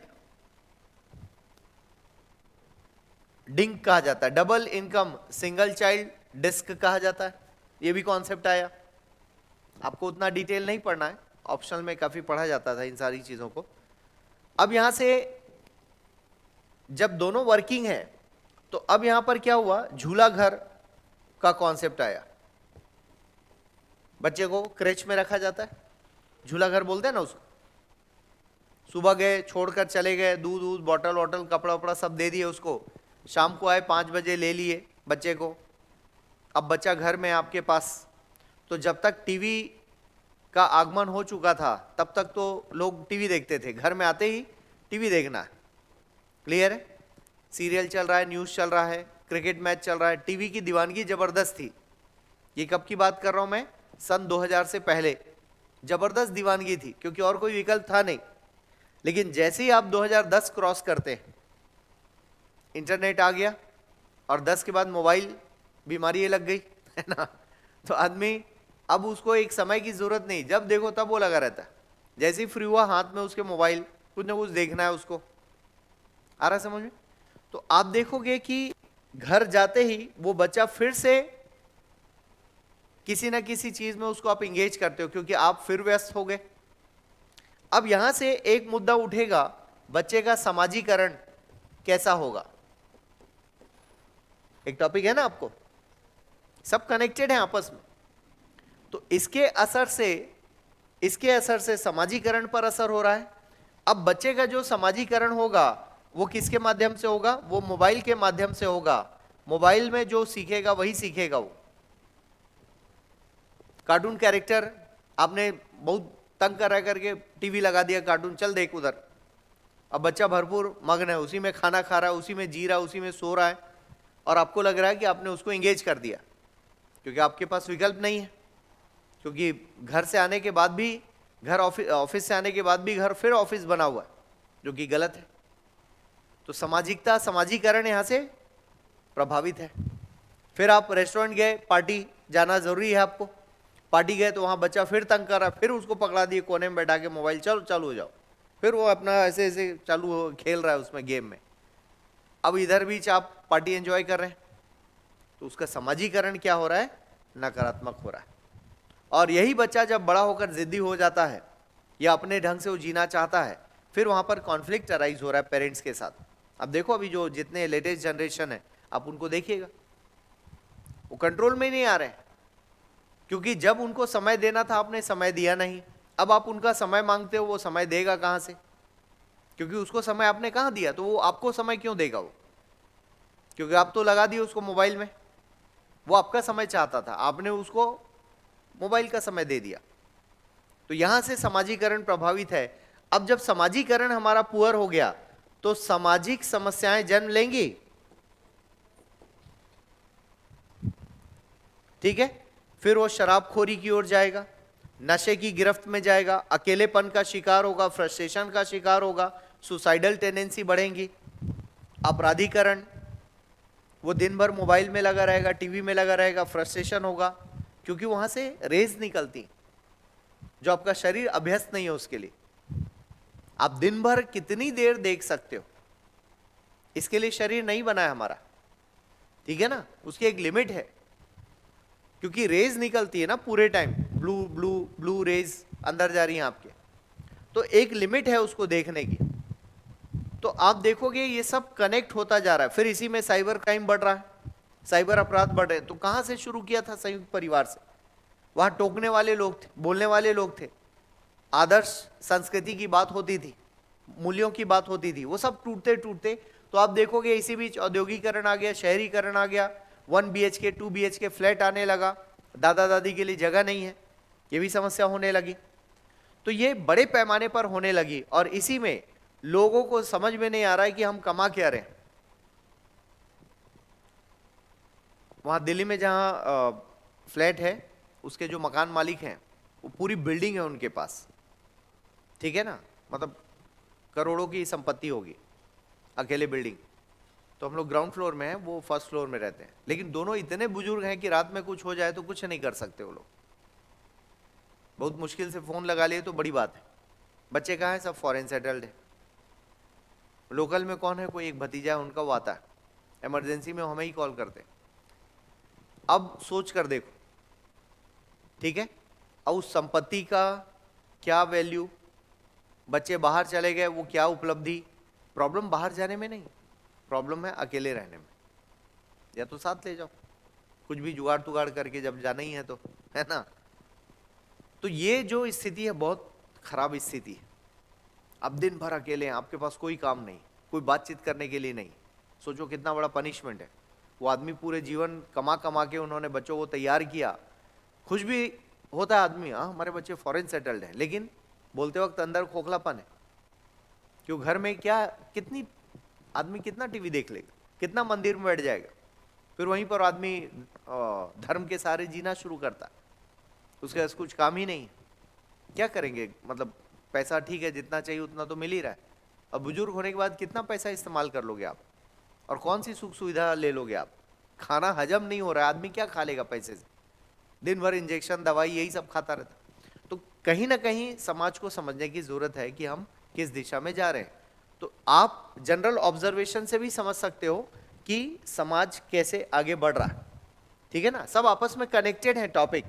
DINK कहा जाता है। Double income, single child, DISC कहा जाता है। ये भी कॉन्सेप्ट आया। आपको उतना डिटेल नहीं पढ़ना है, ऑप्शनल में काफी पढ़ा जाता था इन सारी चीजों को। अब यहां से जब दोनों वर्किंग है, तो अब यहां पर क्या हुआ? झूला घर का कॉन्सेप्ट आया। बच्चे को क्रेच में रखा जाता है, झूला घर बोलते हैं ना उसको। सुबह गए, छोड़कर चले गए, दूध दूध बॉटल वॉटल कपड़ा वपड़ा सब दे दिए उसको। शाम को आए 5 बजे ले लिए बच्चे को। अब बच्चा घर में आपके पास, तो जब तक टीवी का आगमन हो चुका था तब तक तो लोग टीवी देखते थे। घर में आते ही टीवी देखना है, क्लियर है। सीरियल चल रहा है, न्यूज़ चल रहा है, क्रिकेट मैच चल रहा है। टीवी की दीवानगी जबरदस्त थी। ये कब की बात कर रहा हूं मैं? सन 2000 से पहले जबरदस्त दीवानगी थी, क्योंकि और कोई विकल्प था नहीं। लेकिन जैसे ही आप 2010 क्रॉस करते हैं, इंटरनेट आ गया, और 10 के बाद मोबाइल, बीमारी ये लग गई है ना। तो आदमी अब उसको एक समय की जरूरत नहीं, जब देखो तब वो लगा रहता है। जैसे ही फ्री हुआ हाथ में उसके मोबाइल, कुछ ना कुछ देखना है उसको। आ रहा समझ में? तो आप देखोगे कि घर जाते ही वो बच्चा फिर से किसी ना किसी चीज में उसको आप इंगेज करते हो, क्योंकि आप फिर व्यस्त हो गए। अब यहां से एक मुद्दा उठेगा, बच्चे का समाजीकरण कैसा होगा। एक टॉपिक है ना, आपको सब कनेक्टेड है आपस में। तो इसके असर से समाजीकरण पर असर हो रहा है। अब बच्चे का जो समाजीकरण होगा वो किसके माध्यम से होगा? वो मोबाइल के माध्यम से होगा। मोबाइल में जो सीखेगा वही सीखेगा वो। कार्टून कैरेक्टर आपने बहुत तंग कर करके टीवी लगा दिया, कार्टून चल देख उधर। अब बच्चा भरपूर मग्न है, उसी में खाना खा रहा है, उसी में जी रहा है, उसी में सो रहा है, और आपको लग रहा है कि आपने उसको एंगेज कर दिया, क्योंकि आपके पास विकल्प नहीं है। क्योंकि घर से आने के बाद भी घर, ऑफिस से आने के बाद भी घर फिर ऑफिस बना हुआ है, जो कि गलत है। तो सामाजिकता, समाजीकरण यहां से प्रभावित है। फिर आप रेस्टोरेंट गए, पार्टी जाना जरूरी है आपको। पार्टी गए तो वहां बच्चा फिर तंग कर रहा, फिर उसको पकड़ा दिए कोने में बैठा के, मोबाइल चलो चालू हो जाओ। फिर वो अपना ऐसे ऐसे खेल रहा है उसमें गेम में। अब इधर बीच आप पार्टी एंजॉय कर रहे हैं, तो उसका समाजीकरण क्या हो रहा है? नकारात्मक हो रहा है। और यही बच्चा जब बड़ा होकर जिद्दी हो जाता है या अपने ढंग से वो जीना चाहता है, फिर वहां पर कॉन्फ्लिक्ट अराइज हो रहा है पेरेंट्स के साथ। अब देखो अभी जो जितने लेटेस्ट जनरेशन है, आप उनको देखिएगा, वो कंट्रोल में नहीं आ रहे, क्योंकि जब उनको समय देना था आपने समय दिया नहीं। अब आप उनका समय मांगते हो, वो समय देगा कहां से? क्योंकि उसको समय आपने कहां दिया, तो वो आपको समय क्यों देगा वो? क्योंकि आप तो लगा दिए उसको मोबाइल में। वो आपका समय चाहता था, आपने उसको मोबाइल का समय दे दिया। तो यहां से समाजीकरण प्रभावित है। अब जब समाजीकरण हमारा पुअर हो गया, तो सामाजिक समस्याएं जन्म लेंगी, ठीक है। फिर वो शराबखोरी की ओर जाएगा, नशे की गिरफ्त में जाएगा, अकेलेपन का शिकार होगा, फ्रस्ट्रेशन का शिकार होगा, सुसाइडल टेंडेंसी बढ़ेंगी, अपराधीकरण, वो दिन भर मोबाइल में लगा रहेगा, टीवी में लगा रहेगा, फ्रस्ट्रेशन होगा, क्योंकि वहां से रेज निकलती जो आपका शरीर अभ्यस्त नहीं है उसके लिए। आप दिन भर कितनी देर देख सकते हो, इसके लिए शरीर नहीं बना है हमारा, ठीक है ना, उसकी एक लिमिट है, क्योंकि रेज निकलती है ना पूरे time, blue blue blue rays अंदर जा रही है आपके, तो एक लिमिट है उसको देखने की। तो आप देखोगे ये सब कनेक्ट होता जा रहा है। फिर इसी में साइबर क्राइम बढ़ रहा है, साइबर अपराध बढ़ रहे हैं। तो कहां से शुरू किया था? संयुक्त परिवार से। वहां टोकने वाले लोग थे, बोलने वाले लोग थे, आदर्श संस्कृति की बात होती थी, मूल्यों की बात होती थी, वो सब टूटते टूटते तो आप देखोगे इसी बीच औद्योगिकरण आ गया, शहरीकरण आ गया, 1 BHK 2 BHK फ्लैट आने लगा, दादा दादी के लिए जगह नहीं है, ये भी समस्या होने लगी। तो ये बड़े पैमाने पर होने लगी, और इसी में लोगों को समझ में नहीं आ रहा है कि हम कमा क्या रहे हैं। वहां दिल्ली में जहां फ्लैट है, उसके जो मकान मालिक हैं वो पूरी बिल्डिंग है उनके पास, ठीक है ना, मतलब करोड़ों की संपत्ति होगी अकेले बिल्डिंग। तो हम लोग ग्राउंड फ्लोर में हैं, वो फर्स्ट फ्लोर में रहते हैं, लेकिन दोनों इतने बुजुर्ग हैं कि रात में कुछ हो जाए तो कुछ नहीं कर सकते वो लोग, बहुत मुश्किल से फोन लगा लिए तो बड़ी बात है। बच्चे कहाँ हैं? सब फॉरेन सेटल्ड है। लोकल में कौन है? कोई एक भतीजा है उनका, वो आता है इमरजेंसी में, हमें ही कॉल करते हैं। अब सोच कर देखो, ठीक है, अब उस संपत्ति का क्या वैल्यू, बच्चे बाहर चले गए, वो क्या उपलब्धि। प्रॉब्लम बाहर जाने में नहीं, प्रॉब्लम है अकेले रहने में। या तो साथ ले जाओ, कुछ भी जुगाड़ तुगाड़ करके, जब जाना ही है तो, है ना। तो ये जो स्थिति है बहुत खराब स्थिति है। अब दिन भर अकेले हैं, आपके पास कोई काम नहीं, कोई बातचीत करने के लिए नहीं। सोचो कितना बड़ा पनिशमेंट है। वो आदमी पूरे जीवन कमा कमा के उन्होंने बच्चों को तैयार किया, खुश भी होता है आदमी, हाँ हमारे बच्चे फॉरेन सेटल्ड हैं, लेकिन बोलते वक्त अंदर खोखलापन है। क्यों? घर में क्या, कितनी आदमी कितना टीवी देख लेगा, कितना मंदिर में बैठ जाएगा, फिर वहीं पर आदमी धर्म के सारे जीना शुरू करता है, उसके पास कुछ काम ही नहीं। क्या करेंगे? मतलब पैसा ठीक है, जितना चाहिए उतना तो मिल ही रहा है, और बुजुर्ग होने के बाद कितना पैसा इस्तेमाल कर लोगे आप, और कौन सी सुख सुविधा ले लोगे आप? खाना हजम नहीं हो रहा है, आदमी क्या खा लेगा पैसे से? दिन भर इंजेक्शन, दवाई, यही सब खाता रहता। तो कहीं ना कहीं समाज को समझने की जरूरत है कि हम किस दिशा में जा रहे हैं। तो आप जनरल ऑब्जर्वेशन से भी समझ सकते हो कि समाज कैसे आगे बढ़ रहा है, ठीक है ना। सब आपस में कनेक्टेड है टॉपिक।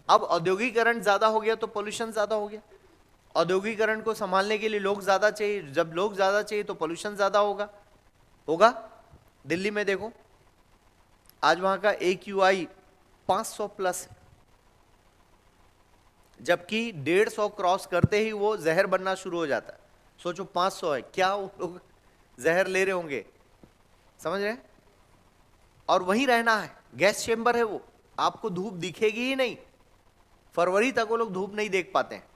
अब औद्योगिकरण ज्यादा हो गया तो पोल्यूशन ज्यादा हो गया। औद्योगिकरण को संभालने के लिए लोग ज्यादा चाहिए, जब लोग ज्यादा चाहिए तो पोल्यूशन ज्यादा होगा। दिल्ली में देखो, आज वहां का AQI 500 प्लस, जबकि 150 क्रॉस करते ही वो जहर बनना शुरू हो जाता है। सोचो 500 है, क्या वो लोग जहर ले रहे होंगे, समझ रहे हैं? और वहीं रहना है, गैस चेंबर है वो, आपको धूप दिखेगी ही नहीं। फरवरी तक वो लोग धूप नहीं देख पाते हैं।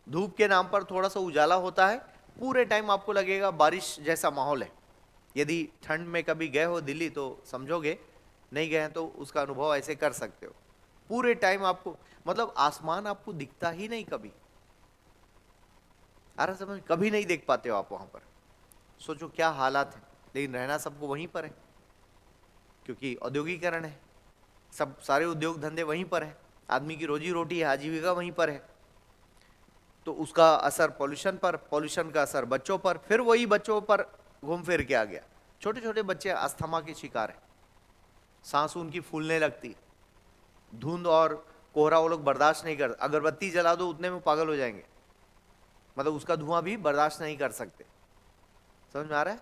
धूप के नाम पर थोड़ा सा उजाला होता है, पूरे टाइम आपको लगेगा बारिश जैसा माहौल है। यदि ठंड में कभी गए हो दिल्ली तो समझोगे, नहीं गए हैं तो उसका अनुभव ऐसे कर सकते हो। पूरे टाइम आपको, मतलब आसमान आपको दिखता ही नहीं कभी, आ रहा समझ? कभी नहीं देख पाते हो आप वहां पर। सोचो क्या हालात है, लेकिन रहना सबको वहीं पर है, क्योंकि औद्योगिकरण है, सब सारे उद्योग धंधे वहीं पर है, आदमी की रोजी रोटी है, आजीविका वहीं पर है। तो उसका असर पॉल्यूशन पर, पॉल्यूशन का असर बच्चों पर, फिर वही बच्चों पर घूम फिर के आ गया। छोटे छोटे बच्चे अस्थमा के शिकार हैं, सांस उनकी फूलने लगती, धुंध और कोहरा वो लोग बर्दाश्त नहीं कर, अगरबत्ती जला दो उतने में पागल हो जाएंगे, मतलब उसका धुआं भी बर्दाश्त नहीं कर सकते। समझ में आ रहा है?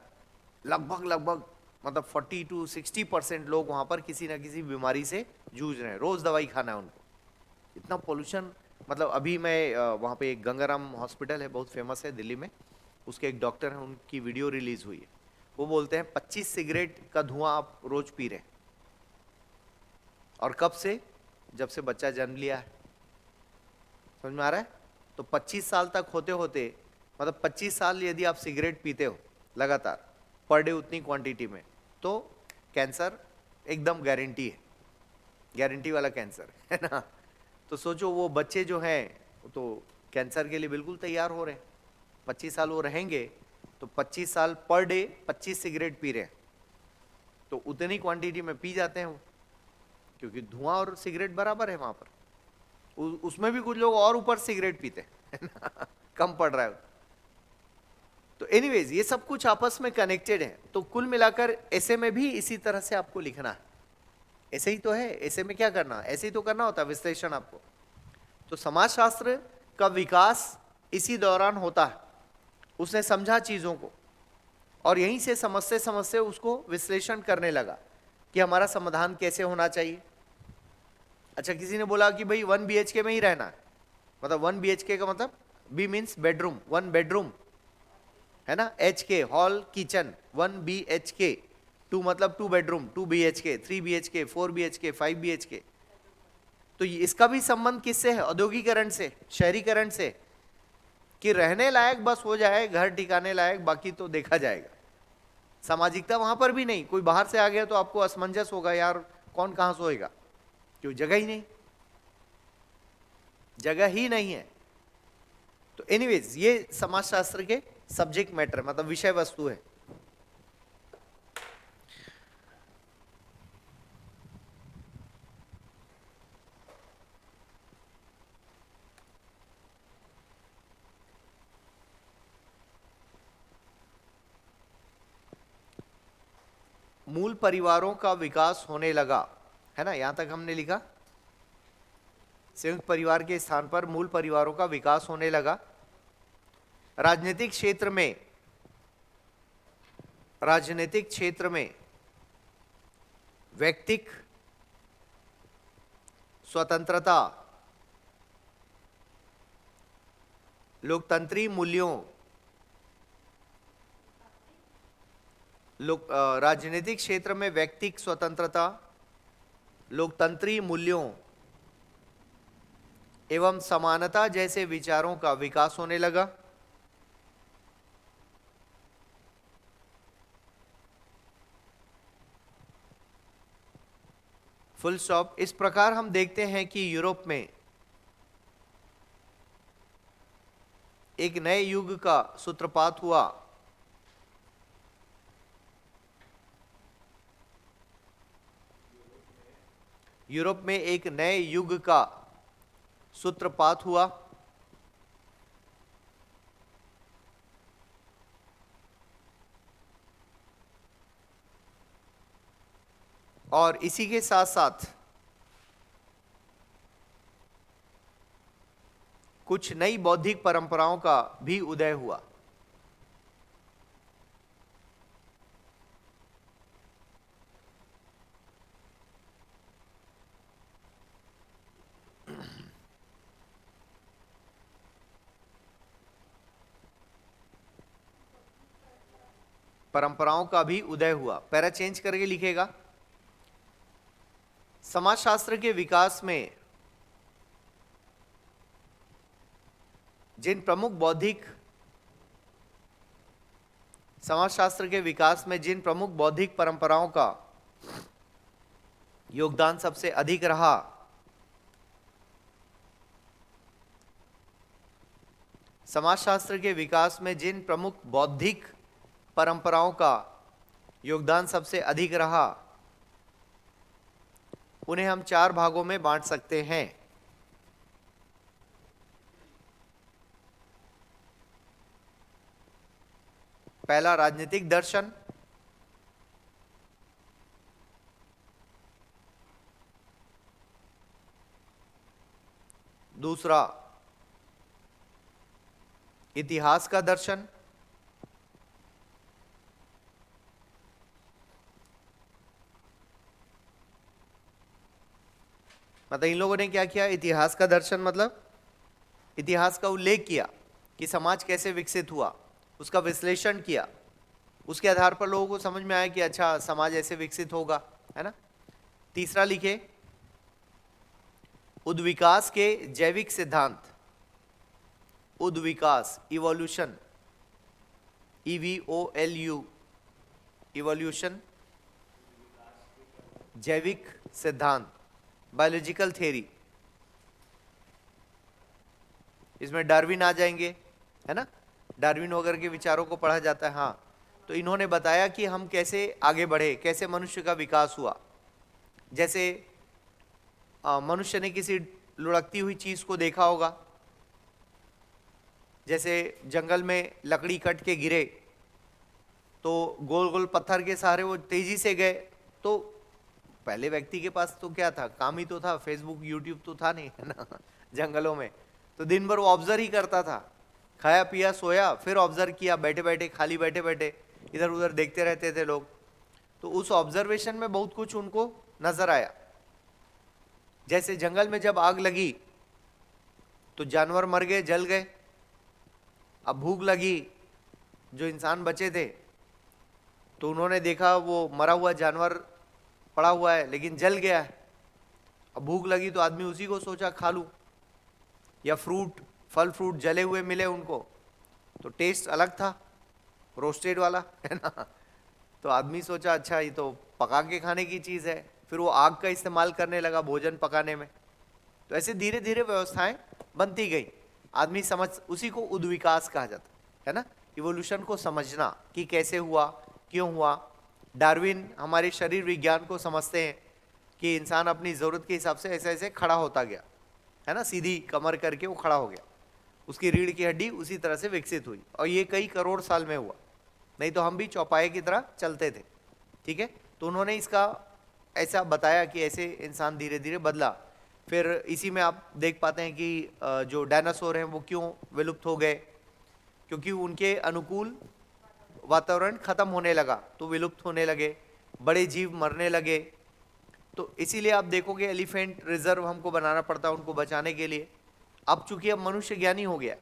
लगभग मतलब 40 to 60% लोग वहां पर किसी ना किसी बीमारी से जूझ रहे हैं, रोज दवाई खाना है उनको, इतना पोल्यूशन। मतलब अभी मैं वहाँ पे एक गंगाराम हॉस्पिटल है, बहुत फेमस है दिल्ली में, उसके एक डॉक्टर हैं, उनकी वीडियो रिलीज हुई है। वो बोलते हैं 25 सिगरेट का धुआं आप रोज पी रहे हैं, और कब से? जब से बच्चा जन्म लिया है। समझ में आ रहा है? तो 25 साल तक होते होते, मतलब 25 साल यदि आप सिगरेट पीते हो लगातार पर डे उतनी क्वांटिटी में, तो कैंसर एकदम गारंटी है, गारंटी वाला कैंसर है ना। तो सोचो वो बच्चे जो हैं तो कैंसर के लिए बिल्कुल तैयार हो रहे हैं। 25 साल वो रहेंगे तो 25 साल पर डे 25 सिगरेट पी रहे हैं, तो उतनी क्वांटिटी में पी जाते हैं वो, क्योंकि धुआं और सिगरेट बराबर है वहां पर। उसमें भी कुछ लोग और ऊपर सिगरेट पीते हैं कम पड़ रहा है। तो एनीवेज ये सब कुछ आपस में कनेक्टेड है। तो कुल मिलाकर ऐसे में भी इसी तरह से आपको लिखना है। ऐसे ही तो है, ऐसे में क्या करना, ऐसे ही तो करना होता है विश्लेषण आपको। तो समाजशास्त्र का विकास इसी दौरान होता है। उसने समझा चीजों को और यहीं से समझते समझते उसको विश्लेषण करने लगा कि हमारा समाधान कैसे होना चाहिए। अच्छा, किसी ने बोला कि भाई 1 BHK में ही रहना है, मतलब 1 BHK का मतलब बी मीन्स बेडरूम, 1 बेडरूम है ना, HK हॉल किचन, 1 BHK, 2 मतलब 2 bedroom, 2 BHK, 3 BHK, 4 BHK, 5 BHK। तो इसका भी संबंध किससे है? औद्योगिकरण से, शहरीकरण से, कि रहने लायक बस हो जाए, घर ठिकाने लायक, बाकी तो देखा जाएगा। सामाजिकता वहां पर भी नहीं। कोई बाहर से आ गया तो आपको असमंजस होगा, यार कौन कहां सोएगा, क्यों जगह ही नहीं, जगह ही नहीं है। तो एनीवेज ये समाजशास्त्र के सब्जेक्ट मैटर मतलब विषय वस्तु है। मूल परिवारों का विकास होने लगा, है ना, यहां तक हमने लिखा। संयुक्त परिवार के स्थान पर मूल परिवारों का विकास होने लगा। राजनीतिक क्षेत्र में व्यक्तिक स्वतंत्रता, लोकतंत्री मूल्यों, राजनीतिक क्षेत्र में व्यक्तिक स्वतंत्रता, लोकतंत्री मूल्यों एवं समानता जैसे विचारों का विकास होने लगा। Full stop. इस प्रकार हम देखते हैं कि यूरोप में एक नए युग का सूत्रपात हुआ। यूरोप में एक नए युग का सूत्रपात हुआ और इसी के साथ साथ कुछ नई बौद्धिक परंपराओं का भी उदय हुआ। परंपराओं का भी उदय हुआ। पैरा चेंज करके लिखेगा। समाजशास्त्र के विकास में जिन प्रमुख बौद्धिक परंपराओं का योगदान सबसे अधिक रहा, समाजशास्त्र के विकास में जिन प्रमुख बौद्धिक परंपराओं का योगदान सबसे अधिक रहा, उन्हें हम 4 भागों में बांट सकते हैं। पहला राजनीतिक दर्शन, दूसरा इतिहास का दर्शन, मतलब इन लोगों ने क्या किया, इतिहास का दर्शन मतलब इतिहास का उल्लेख किया कि समाज कैसे विकसित हुआ, उसका विश्लेषण किया, उसके आधार पर लोगों को समझ में आया कि अच्छा समाज ऐसे विकसित होगा, है ना। तीसरा लिखे उद्विकास के जैविक सिद्धांत, उद्विकास इवोल्यूशन, EVOLU इवोल्यूशन, जैविक सिद्धांत बायोलॉजिकल थ्योरी, इसमें डार्विन आ जाएंगे, है ना। डार्विन वगैरह के विचारों को पढ़ा जाता है। हाँ, तो इन्होंने बताया कि हम कैसे आगे बढ़े, कैसे मनुष्य का विकास हुआ। जैसे मनुष्य ने किसी लुढ़कती हुई चीज को देखा होगा, जैसे जंगल में लकड़ी कट के गिरे तो गोल गोल पत्थर के सहारे वो तेजी से गए। तो पहले व्यक्ति के पास तो क्या था, काम ही तो था, फेसबुक यूट्यूब तो था नहीं, है ना। जंगलों में तो दिन भर वो ऑब्जर्व ही करता था, खाया पिया सोया, फिर ऑब्जर्व किया, बैठे बैठे खाली बैठे बैठे इधर उधर देखते रहते थे लोग। तो उस ऑब्जर्वेशन में बहुत कुछ उनको नजर आया। जैसे जंगल में जब आग लगी तो जानवर मर गए, जल गए। अब भूख लगी, जो इंसान बचे थे तो उन्होंने देखा वो मरा हुआ जानवर पड़ा हुआ है लेकिन जल गया है। अब भूख लगी तो आदमी उसी को सोचा खा लूं, या फ्रूट, फल फ्रूट जले हुए मिले उनको तो टेस्ट अलग था, रोस्टेड वाला, है ना। तो आदमी सोचा अच्छा ये तो पका के खाने की चीज है, फिर वो आग का इस्तेमाल करने लगा भोजन पकाने में। तो ऐसे धीरे धीरे व्यवस्थाएं बनती गई। आदमी समझ, उसी को उद्विकास कहा जाता है ना, इवोल्यूशन को समझना कि कैसे हुआ, क्यों हुआ। डार्विन हमारे शरीर विज्ञान को समझते हैं कि इंसान अपनी जरूरत के हिसाब से ऐसे ऐसे खड़ा होता गया, है ना, सीधी कमर करके वो खड़ा हो गया, उसकी रीढ़ की हड्डी उसी तरह से विकसित हुई, और ये कई करोड़ साल में हुआ, नहीं तो हम भी चौपाए की तरह चलते थे। ठीक है, तो उन्होंने इसका ऐसा बताया कि ऐसे इंसान धीरे धीरे बदला। फिर इसी में आप देख पाते हैं कि जो डायनासोर हैं वो क्यों विलुप्त हो गए, क्योंकि उनके अनुकूल वातावरण खत्म होने लगा तो विलुप्त होने लगे, बड़े जीव मरने लगे। तो इसीलिए आप देखोगे एलिफेंट रिजर्व हमको बनाना पड़ता है उनको बचाने के लिए। अब चूंकि अब मनुष्य ज्ञानी हो गया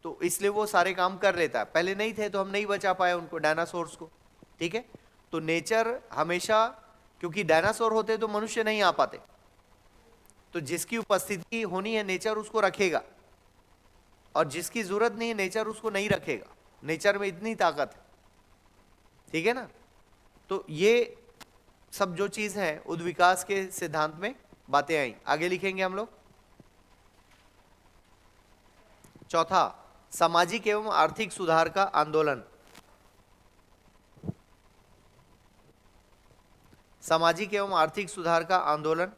तो इसलिए वो सारे काम कर लेता है, पहले नहीं थे तो हम नहीं बचा पाए उनको, डायनासोर्स को। ठीक है, तो नेचर हमेशा, क्योंकि डायनासोर होते तो मनुष्य नहीं आ पाते, तो जिसकी उपस्थिति होनी है नेचर उसको रखेगा, और जिसकी जरूरत नहीं है नेचर उसको नहीं रखेगा। नेचर में इतनी ताकत है, ठीक है ना। तो ये सब जो चीज है उद्विकास के सिद्धांत में बातें आई। आगे लिखेंगे हम लोग। चौथा, सामाजिक एवं आर्थिक सुधार का आंदोलन। सामाजिक एवं आर्थिक सुधार का आंदोलन।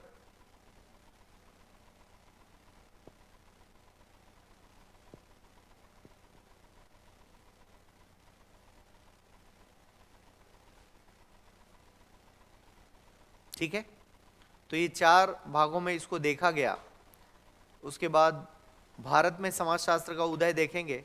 ठीक है, तो ये 4 भागों में इसको देखा गया। उसके बाद भारत में समाजशास्त्र का उदय देखेंगे।